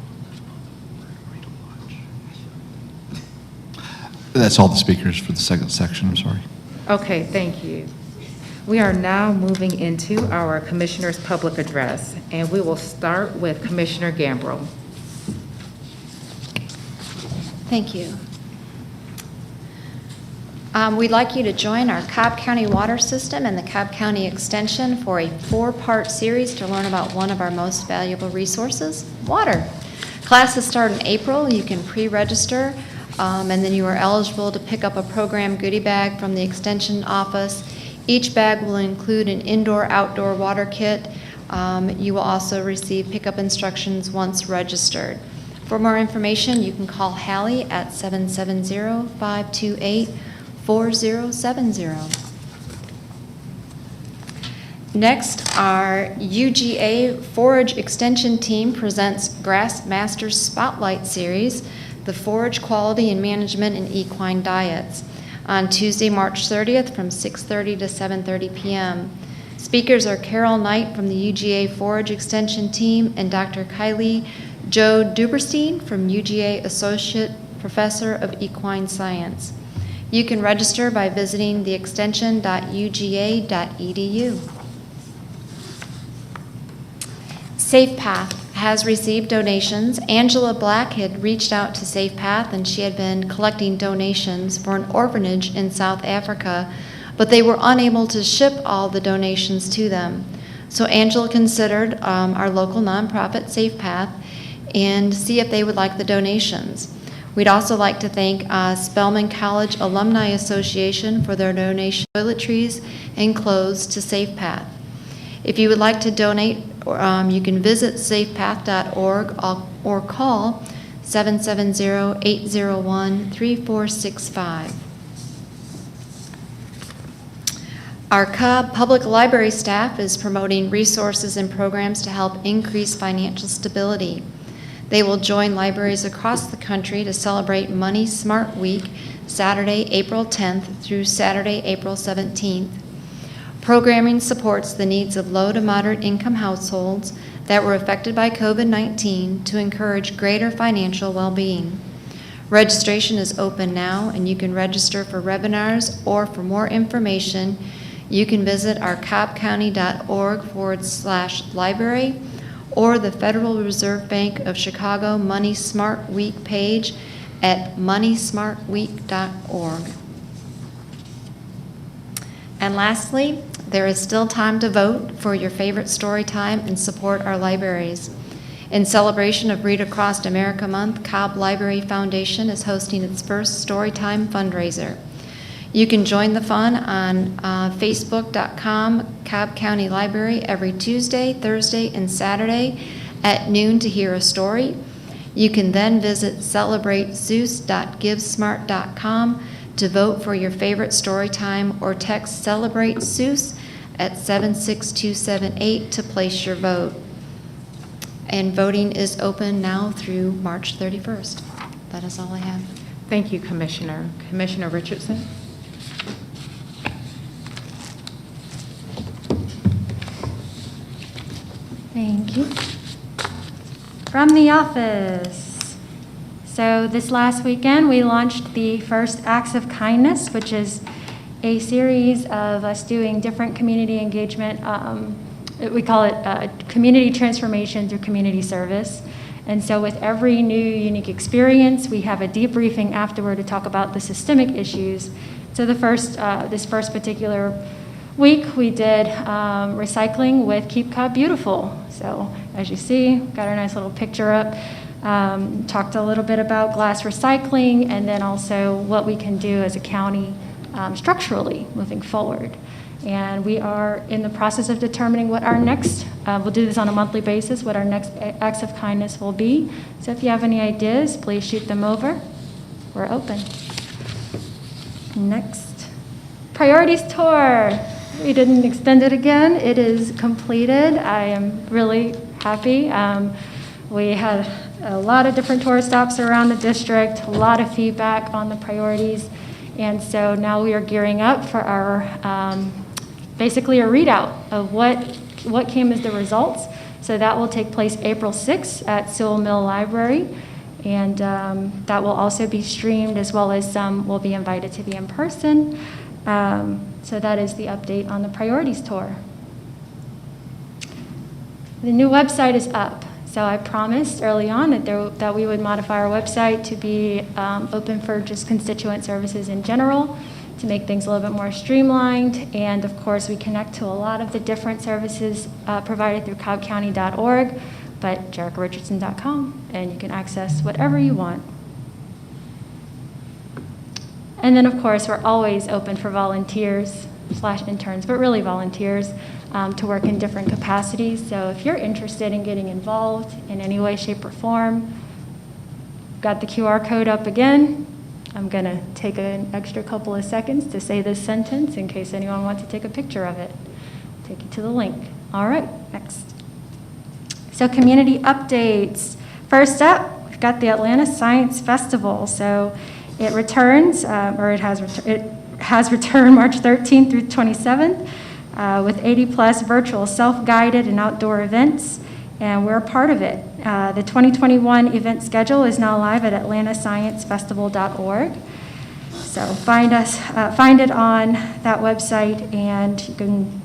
That's all the speakers for the second section, I'm sorry. Okay, thank you. We are now moving into our Commissioner's Public Address, and we will start with Commissioner Gambrill. Thank you. We'd like you to join our Cobb County Water System and the Cobb County Extension for a 4-part series to learn about one of our most valuable resources, water. Classes start in April. You can pre-register, and then you are eligible to pick up a program goodie bag from the Extension office. Each bag will include an indoor-outdoor water kit. You will also receive pickup instructions once registered. For more information, you can call Hallie at 770-528-4070. Next, our UGA Forage Extension Team presents Grass Masters Spotlight Series, the Forage Quality and Management in Equine Diets, on Tuesday, March 30th from 6:30 to 7:30 p.m. Speakers are Carol Knight from the UGA Forage Extension Team and Dr. Kylie Jo Duberstein from UGA Associate Professor of Equine Science. You can register by visiting theextension.uga.edu. SafePath has received donations. Angela Black had reached out to SafePath, and she had been collecting donations for an orphanage in South Africa, but they were unable to ship all the donations to them. So Angela considered our local nonprofit SafePath and see if they would like the donations. We'd also like to thank Spelman College Alumni Association for their donation of toiletries and clothes to SafePath. If you would like to donate, you can visit safepath.org or call 770-801-3465. Our Cobb Public Library staff is promoting resources and programs to help increase financial stability. They will join libraries across the country to celebrate Money Smart Week, Saturday, April 10th through Saturday, April 17th. Programming supports the needs of low to moderate income households that were affected by COVID-19 to encourage greater financial well-being. Registration is open now, and you can register for webinars, or for more information, you can visit our cobbcounty.org/library or the Federal Reserve Bank of Chicago Money Smart Week page at moneysmartweek.org. And lastly, there is still time to vote for your favorite story time and support our libraries. In celebration of Read Across America Month, Cobb Library Foundation is hosting its first Storytime fundraiser. You can join the fun on facebook.com Cobb County Library every Tuesday, Thursday, and Saturday at noon to hear a story. You can then visit celebratezeus.givesmart.com to vote for your favorite story time, or text Celebrate Zeus at 76278 to place your vote. And voting is open now through March 31st. That is all I have. Thank you, Commissioner. Commissioner Richardson? Thank you. From the office. So this last weekend, we launched the first Acts of Kindness, which is a series of us doing different community engagement. We call it community transformation through community service. And so with every new unique experience, we have a debriefing afterward to talk about the systemic issues. So the this first particular week, we did recycling with Keep Cobb Beautiful. So as you see, got our nice little picture up. Talked a little bit about glass recycling, and then also what we can do as a county structurally moving forward. And we are in the process of determining what our next, we'll do this on a monthly basis, what our next acts of kindness will be. So if you have any ideas, please shoot them over. We're open. Next, priorities tour. We didn't extend it again. It is completed. I am really happy. We had a lot of different tour stops around the district, a lot of feedback on the priorities. And so now we are gearing up for our, basically a readout of what came as the results. So that will take place April 6th at Sewell Mill Library. And that will also be streamed, as well as some will be invited to be in person. So that is the update on the priorities tour. The new website is up. So I promised early on that we would modify our website to be open for just constituent services in general, to make things a little bit more streamlined. And of course, we connect to a lot of the different services provided through cobbcounty.org, but jerichorichardson.com, and you can access whatever you want. And then, of course, we're always open for volunteers/interns, but really volunteers, to work in different capacities. So if you're interested in getting involved in any way, shape, or form, got the QR code up again. I'm going to take an extra couple of seconds to say this sentence in case anyone wants to take a picture of it. Take you to the link. All right, next. So community updates. First up, we've got the Atlanta Science Festival. So it returns, it has returned March 13th through 27th with 80-plus virtual self-guided and outdoor events, and we're a part of it. The 2021 event schedule is now live at atlantasciencefestival.org. So find it on that website, and you can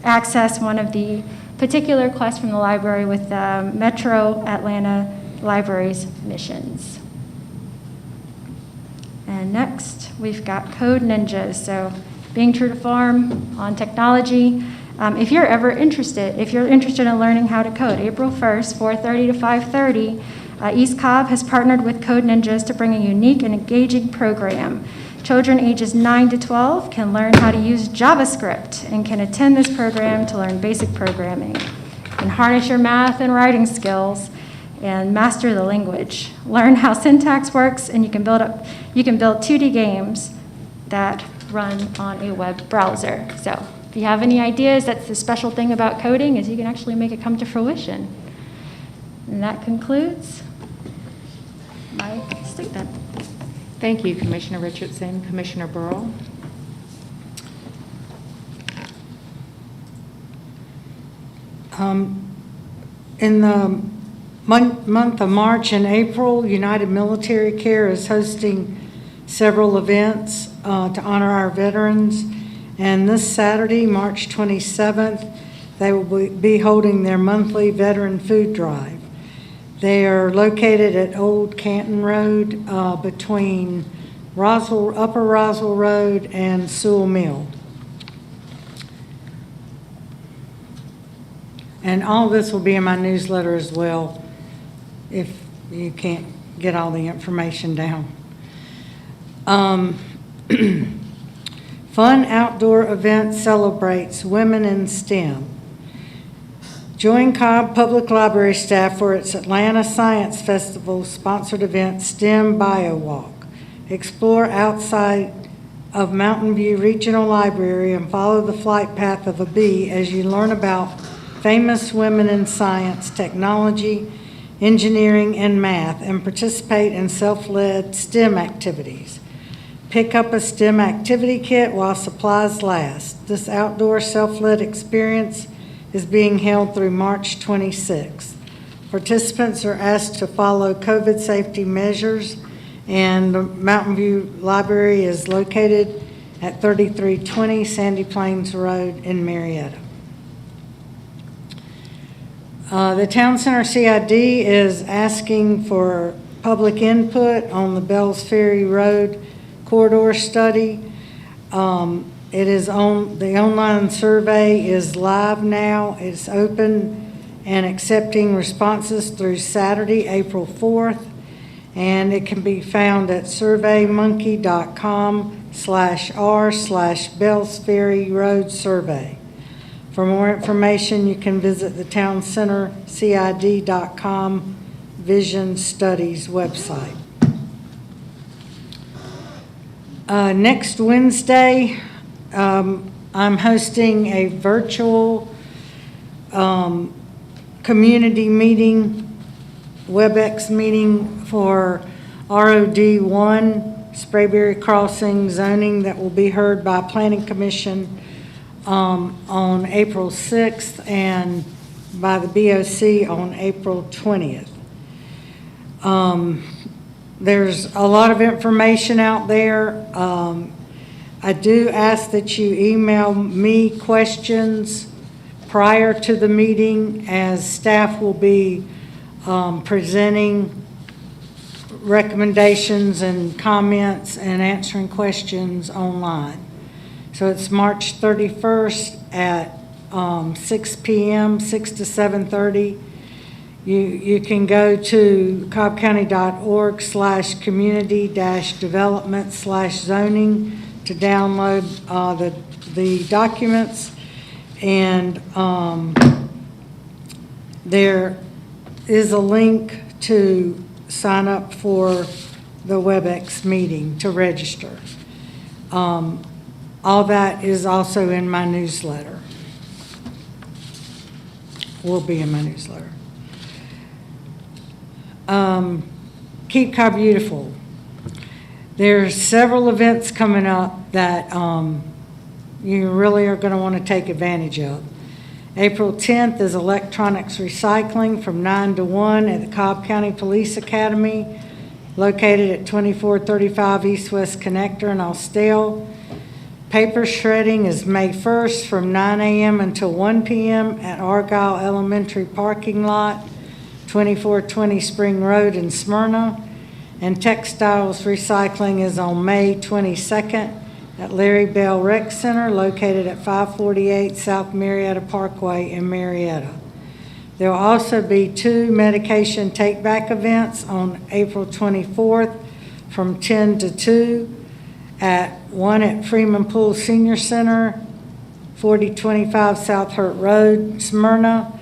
access one of the particular requests from the library with Metro Atlanta Libraries missions. And next, we've got Code Ninjas. So being true to form on technology. If you're interested in learning how to code, April 1st, 4:30 to 5:30, East Cobb has partnered with Code Ninjas to bring a unique and engaging program. Children ages 9 to 12 can learn how to use JavaScript and can attend this program to learn basic programming and harness your math and writing skills and master the language. Learn how syntax works, and you can build 2D games that run on a web browser. So if you have any ideas, that's the special thing about coding, is you can actually make it come to fruition. And that concludes my statement. Thank you, Commissioner Richardson. Commissioner Burrow? In the month of March and April, United Military Care is hosting several events to honor our veterans. And this Saturday, March 27th, they will be holding their monthly veteran food drive. They are located at Old Canton Road between Upper Roswell Road and Sewell Mill. And all this will be in my newsletter as well, if you can't get all the information down. Fun outdoor event celebrates women in STEM. Join Cobb Public Library staff for its Atlanta Science Festival sponsored event, STEM Bio Walk. Explore outside of Mountain View Regional Library and follow the flight path of a bee as you learn about famous women in science, technology, engineering, and math, and participate in self-led STEM activities. Pick up a STEM activity kit while supplies last. This outdoor self-led experience is being held through March 26th. Participants are asked to follow COVID safety measures, and the Mountain View Library is located at 3320 Sandy Plains Road in Marietta. The Town Center CID is asking for public input on the Bells Ferry Road corridor study. It is on, the online survey is live now. It's open and accepting responses through Saturday, April 4th, and it can be found at surveymonkey.com/r/Bells Ferry Road Survey. For more information, you can visit the Town Center CID.com Vision Studies website. Next Wednesday, I'm hosting a virtual community meeting, WebEx meeting for ROD1, Sprayberry Crossing zoning, that will be heard by Planning Commission on April 6th and by the BOC on April 20th. There's a lot of information out there. I do ask that you email me questions prior to the meeting, as staff will be presenting recommendations and comments and answering questions online. So it's March 31st at 6 p.m., 6 to 7:30 You can go to cobbcounty.org/community-development/zoning to download the documents. And there is a link to sign up for the WebEx meeting to register. All that is also in my newsletter. Will be in my newsletter. Keep Cobb Beautiful. There's several events coming up that you really are going to want to take advantage of. April 10th is electronics recycling from 9 to 1 at the Cobb County Police Academy, located at 2435 East-West Connector in Austell. Paper shredding is May 1st from 9 a.m. until 1 p.m. at Argyle Elementary Parking Lot, 2420 Spring Road in Smyrna. And textiles recycling is on May 22nd at Larry Bell Rec Center, located at 548 South Marietta Parkway in Marietta. There will also be 2 medication take-back events on April 24th from 10 to 2, one at Freeman Pool Senior Center, 4025 South Hurt Road, Smyrna,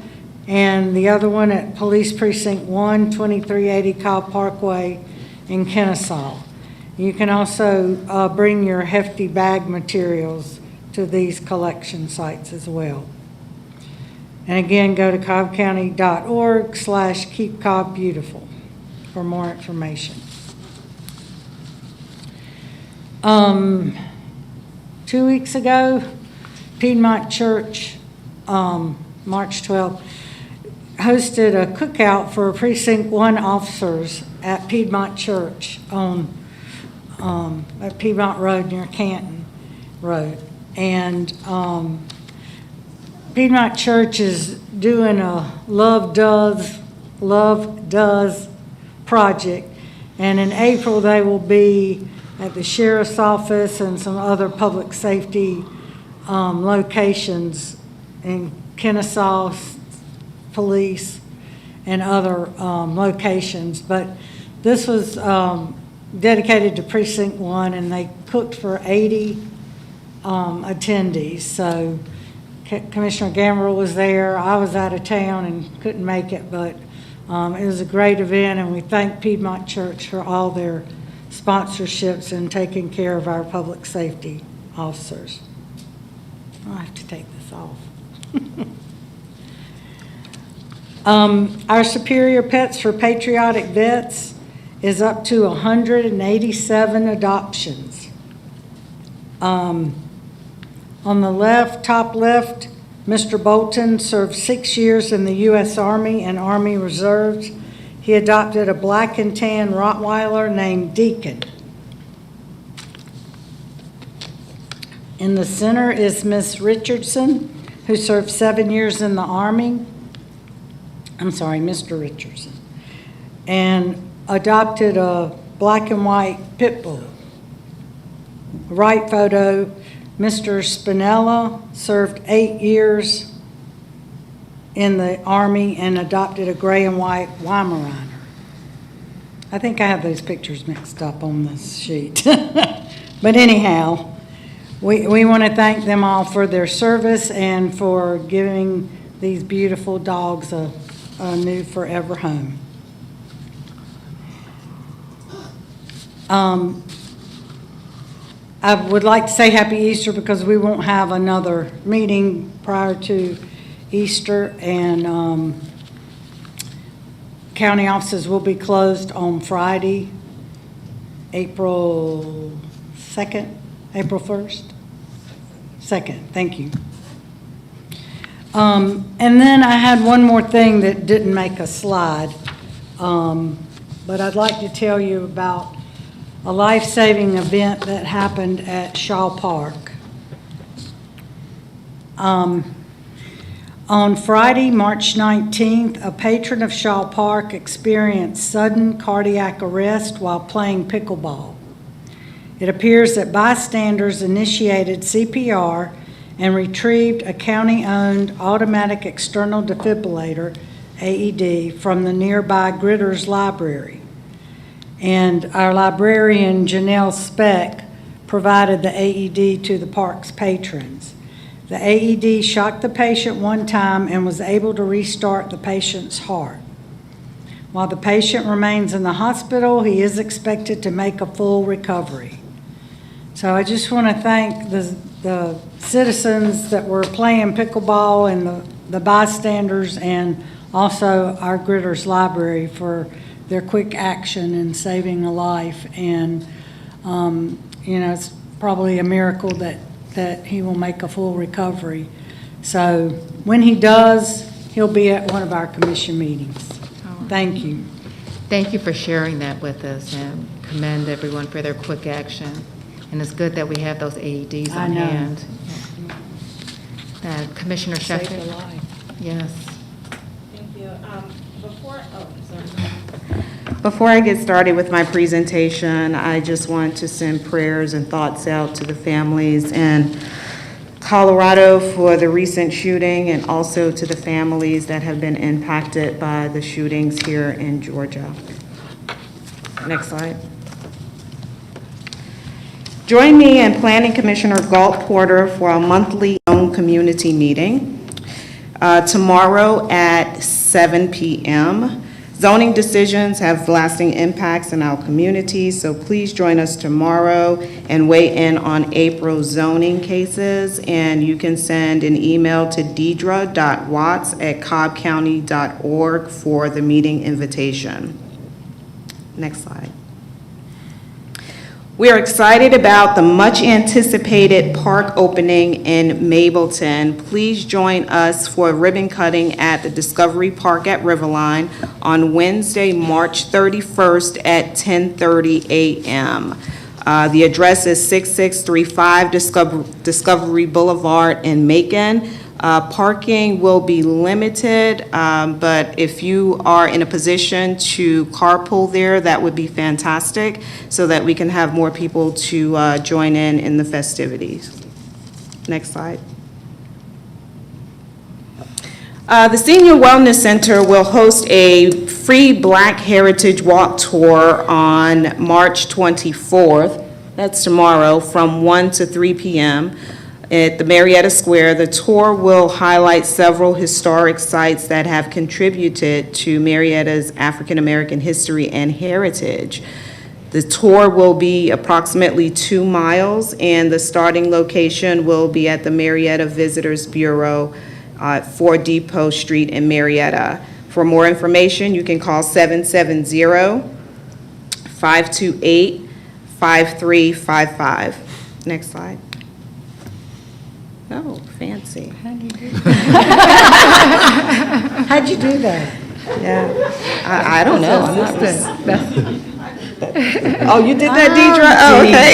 and the other one at Police Precinct 1, 2380 Cobb Parkway in Kennesaw. You can also bring your hefty bag materials to these collection sites as well. And again, go to cobbcounty.org/keepcobbbeautiful for more information. 2 weeks ago, Piedmont Church, March 12th, hosted a cookout for Precinct 1 officers at Piedmont Church at Piedmont Road near Canton Road. And Piedmont Church is doing a Love Does project. And in April, they will be at the Sheriff's Office and some other public safety locations in Kennesaw Police and other locations. But this was dedicated to Precinct 1, and they cooked for 80 attendees. So Commissioner Gamble was there. I was out of town and couldn't make it, but it was a great event, and we thank Piedmont Church for all their sponsorships and taking care of our public safety officers. I have to take this off. Our Superior Pets for Patriotic Vets is up to 187 adoptions. On the left, top left, Mr. Bolton served 6 years in the U.S. Army and Army Reserves. He adopted a black and tan Rottweiler named Deacon. In the center is Miss Richardson, who served 7 years in the Army. I'm sorry, Mr. Richardson. And adopted a black and white pit bull. Right photo, Mr. Spinella served 8 years in the Army and adopted a gray and white Weimaraner. I think I have those pictures mixed up on this sheet. But anyhow, we want to thank them all for their service and for giving these beautiful dogs a new forever home. I would like to say Happy Easter because we won't have another meeting prior to Easter, and county offices will be closed on Friday, April 2nd, April 1st? 2nd, thank you. And then I had one more thing that didn't make a slide, but I'd like to tell you about a life-saving event that happened at Shaw Park. On Friday, March 19th, a patron of Shaw Park experienced sudden cardiac arrest while playing pickleball. It appears that bystanders initiated CPR and retrieved a county-owned automatic external defibrillator AED from the nearby Gritters Library. And our librarian, Janelle Speck, provided the AED to the park's patrons. The AED shocked the patient one time and was able to restart the patient's heart. While the patient remains in the hospital, he is expected to make a full recovery. So I just want to thank the citizens that were playing pickleball and the bystanders, and also our Gritters Library for their quick action in saving a life. And, it's probably a miracle that he will make a full recovery. So when he does, he'll be at one of our commission meetings. Thank you. Thank you for sharing that with us, and commend everyone for their quick action. And it's good that we have those AEDs I on know. hand. Commissioner Saved Sheffield? a life. Yes. Thank you. Before I get started with my presentation, I just want to send prayers and thoughts out to the families in Colorado for the recent shooting, and also to the families that have been impacted by the shootings here in Georgia. Next slide. Join me and Planning Commissioner Galt Porter for a monthly own community meeting tomorrow at 7 p.m. Zoning decisions have lasting impacts in our community, so please join us tomorrow and weigh in on April zoning cases. And you can send an email to deidre.watts@cobbcounty.org for the meeting invitation. Next slide. We are excited about the much-anticipated park opening in Mableton. Please join us for ribbon cutting at the Discovery Park at Riverline on Wednesday, March 31st at 10:30 a.m. The address is 6635 Discovery Boulevard in Macon. Parking will be limited, but if you are in a position to carpool there, that would be fantastic, so that we can have more people to join in the festivities. Next slide. The Senior Wellness Center will host a free Black Heritage Walk Tour on March 24th, that's tomorrow, from 1 to 3 p.m. at the Marietta Square. The tour will highlight several historic sites that have contributed to Marietta's African American history and heritage. The tour will be approximately 2 miles, and the starting location will be at the Marietta Visitors Bureau at 4 Depot Street in Marietta. For more information, you can call 770-528-5355. Next slide. Oh, fancy. How'd you do that? How'd you do that? Yeah, I don't know. I'm not Oh, you did that, Deidre? Oh, okay.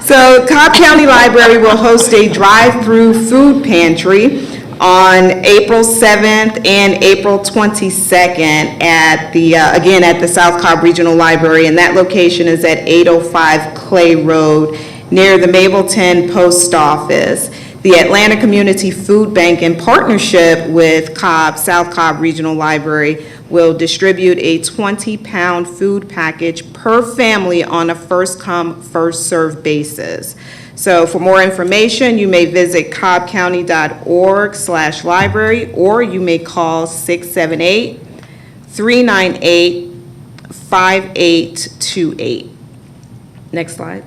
So Cobb County Library will host a drive-through food pantry on April 7th and April 22nd at the, again, at the South Cobb Regional Library, and that location is at 805 Clay Road, near the Mableton Post Office. The Atlanta Community Food Bank, in partnership with South Cobb Regional Library, will distribute a 20-pound food package per family on a first-come, first-served basis. So for more information, you may visit cobbcounty.org/library, or you may call 678-398-5828. Next slide.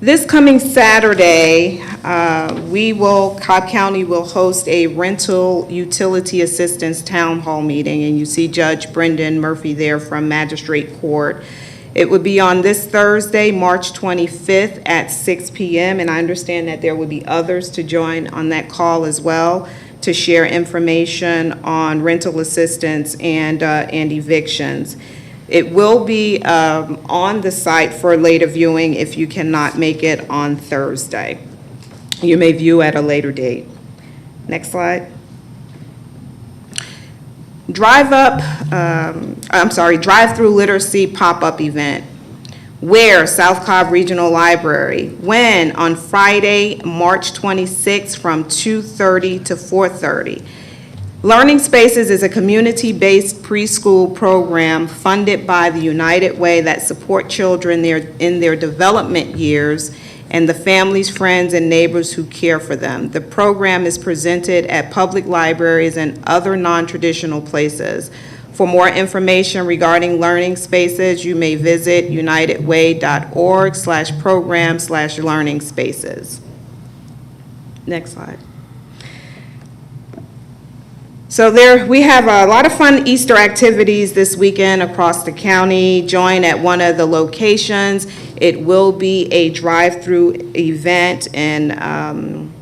This coming Saturday, Cobb County will host a rental utility assistance town hall meeting, and you see Judge Brendan Murphy there from Magistrate Court. It would be on this Thursday, March 25th at 6 p.m., and I understand that there will be others to join on that call as well to share information on rental assistance and evictions. It will be on the site for later viewing if you cannot make it on Thursday. You may view at a later date. Next slide. Drive-through literacy pop-up event. Where? South Cobb Regional Library. When? On Friday, March 26th from 2:30 to 4:30. Learning Spaces is a community-based preschool program funded by the United Way that support children in their development years and the families, friends, and neighbors who care for them. The program is presented at public libraries and other non-traditional places. For more information regarding Learning Spaces, you may visit unitedway.org/program/learning spaces. Next slide. So we have a lot of fun Easter activities this weekend across the county. Join at one of the locations. It will be a drive-through event and in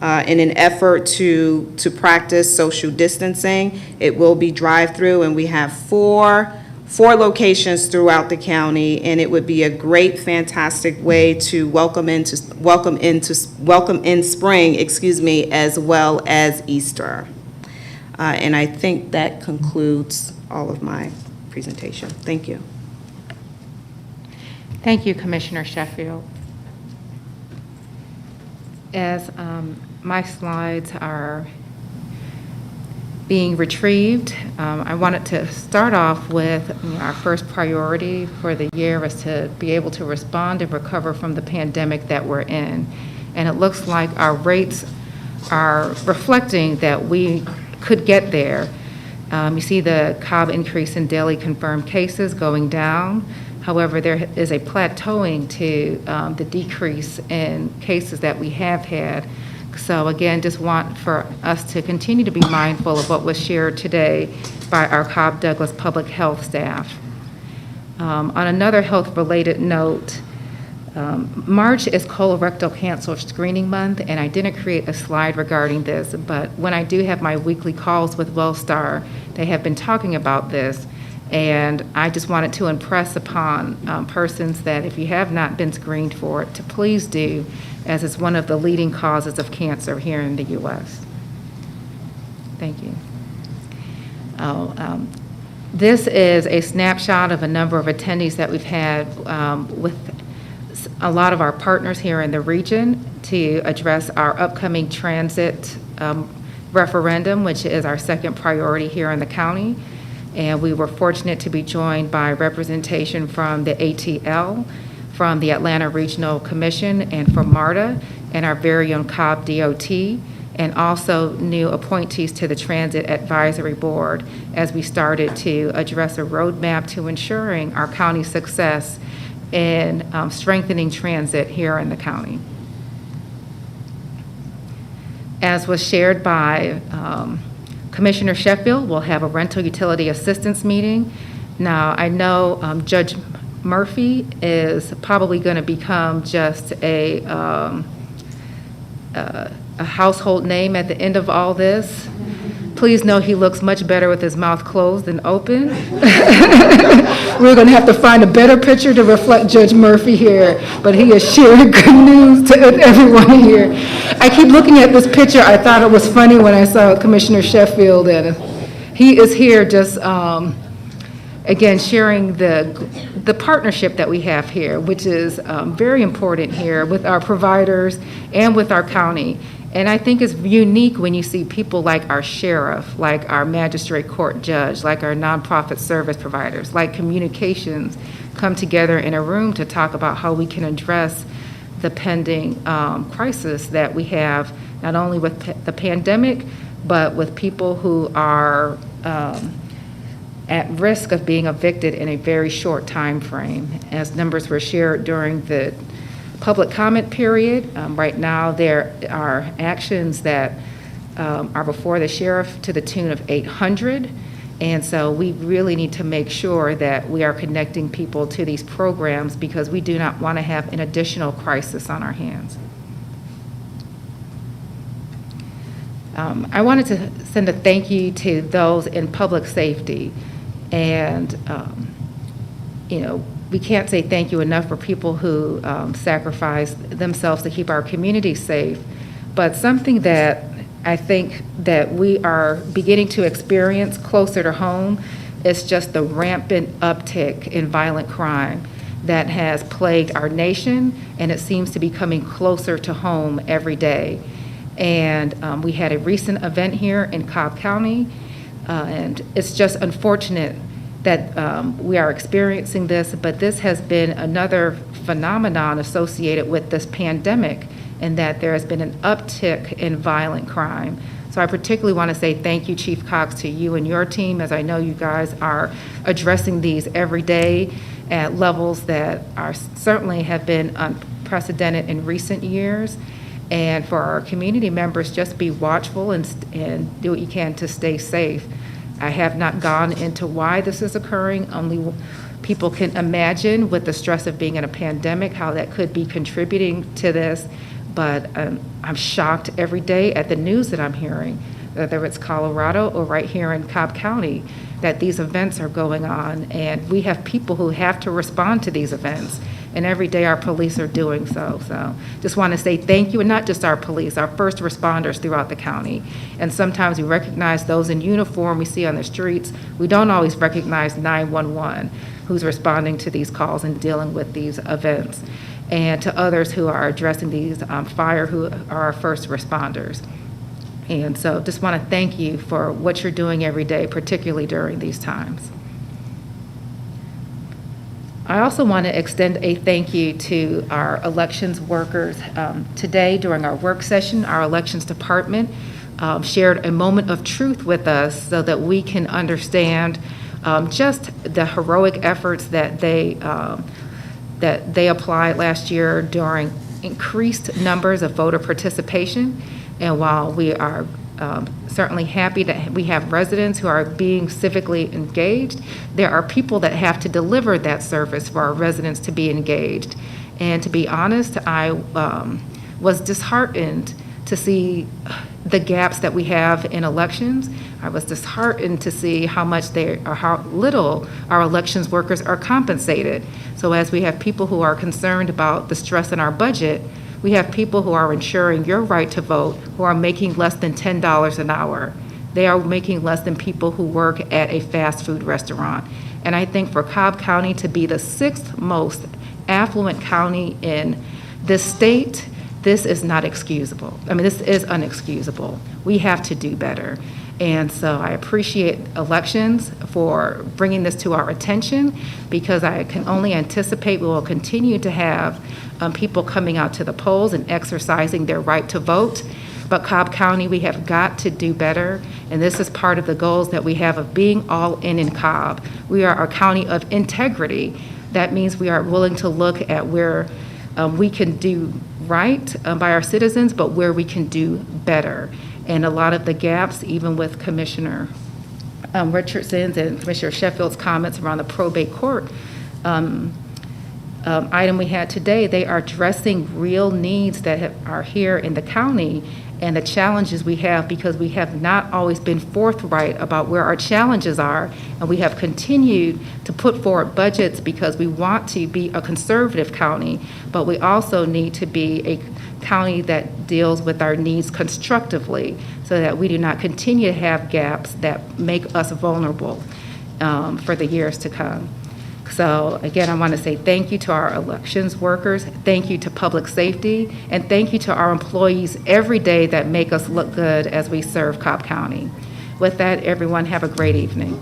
an effort to practice social distancing. It will be drive-through, and we have four locations throughout the county, and it would be a great, fantastic way to welcome in spring, as well as Easter. And I think that concludes all of my presentation. Thank you. Thank you, Commissioner Sheffield. As my slides are being retrieved, I wanted to start off with our first priority for the year is to be able to respond and recover from the pandemic that we're in. And it looks like our rates are reflecting that we could get there. You see the Cobb increase in daily confirmed cases going down. However, there is a plateauing to the decrease in cases that we have had. So again, just want for us to continue to be mindful of what was shared today by our Cobb Douglas Public Health staff. On another health-related note, March is colorectal cancer screening month, and I didn't create a slide regarding this, but when I do have my weekly calls with WellStar, they have been talking about this, and I just wanted to impress upon persons that if you have not been screened for it, to please do, as it's one of the leading causes of cancer here in the U.S. Thank you. This is a snapshot of a number of attendees that we've had with a lot of our partners here in the region to address our upcoming transit referendum, which is our second priority here in the county. And we were fortunate to be joined by representation from the ATL, from the Atlanta Regional Commission, and from MARTA, and our very own Cobb DOT, and also new appointees to the Transit Advisory Board as we started to address a roadmap to ensuring our county's success in strengthening transit here in the county. As was shared by Commissioner Sheffield, we'll have a rental utility assistance meeting. Now, I know Judge Murphy is probably going to become just a household name at the end of all this. Please know he looks much better with his mouth closed than open. We're going to have to find a better picture to reflect Judge Murphy here, but he is sharing good news to everyone here. I keep looking at this picture. I thought it was funny when I saw Commissioner Sheffield, and he is here just, again, sharing the partnership that we have here, which is very important here with our providers and with our county. And I think it's unique when you see people like our sheriff, like our magistrate court judge, like our nonprofit service providers, like communications come together in a room to talk about how we can address the pending crisis that we have, not only with the pandemic, but with people who are at risk of being evicted in a very short time frame. As numbers were shared during the public comment period, right now there are actions that are before the sheriff to the tune of 800. And so we really need to make sure that we are connecting people to these programs because we do not want to have an additional crisis on our hands. I wanted to send a thank you to those in public safety. And, you know, we can't say thank you enough for people who sacrifice themselves to keep our community safe. But something that I think that we are beginning to experience closer to home is just the rampant uptick in violent crime that has plagued our nation, and it seems to be coming closer to home every day. And we had a recent event here in Cobb County, and it's just unfortunate that we are experiencing this, but this has been another phenomenon associated with this pandemic, in that there has been an uptick in violent crime. So I particularly want to say thank you, Chief Cox, to you and your team, as I know you guys are addressing these every day at levels that are certainly have been unprecedented in recent years. And for our community members, just be watchful and do what you can to stay safe. I have not gone into why this is occurring. Only people can imagine, with the stress of being in a pandemic, how that could be contributing to this. But I'm shocked every day at the news that I'm hearing, whether it's Colorado or right here in Cobb County, that these events are going on, and we have people who have to respond to these events, and every day our police are doing so. So just want to say thank you, and not just our police, our first responders throughout the county. And sometimes we recognize those in uniform we see on the streets. We don't always recognize 911, who's responding to these calls and dealing with these events, and to others who are addressing these fire, who are our first responders. And so just want to thank you for what you're doing every day, particularly during these times. I also want to extend a thank you to our elections workers. Today, during our work session, our elections department shared a moment of truth with us so that we can understand just the heroic efforts that they applied last year during increased numbers of voter participation. And while we are certainly happy that we have residents who are being civically engaged, there are people that have to deliver that service for our residents to be engaged. And to be honest, I was disheartened to see the gaps that we have in elections. I was disheartened to see how little our elections workers are compensated. So as we have people who are concerned about the stress in our budget, we have people who are ensuring your right to vote who are making less than $10 an hour. They are making less than people who work at a fast food restaurant. And I think for Cobb County to be the 6th most affluent county in this state, this is not excusable. I mean, this is unexcusable. We have to do better. And so I appreciate elections for bringing this to our attention, because I can only anticipate we will continue to have people coming out to the polls and exercising their right to vote. But Cobb County, we have got to do better, and this is part of the goals that we have of being all in Cobb. We are a county of integrity. That means we are willing to look at where we can do right by our citizens, but where we can do better. And a lot of the gaps, even with Commissioner Richardson's and Commissioner Sheffield's comments around the probate court item we had today, they are addressing real needs that are here in the county and the challenges we have, because we have not always been forthright about where our challenges are, and we have continued to put forward budgets because we want to be a conservative county, but we also need to be a county that deals with our needs constructively so that we do not continue to have gaps that make us vulnerable for the years to come. So again, I want to say thank you to our elections workers, thank you to public safety, and thank you to our employees every day that make us look good as we serve Cobb County. With that, everyone, have a great evening.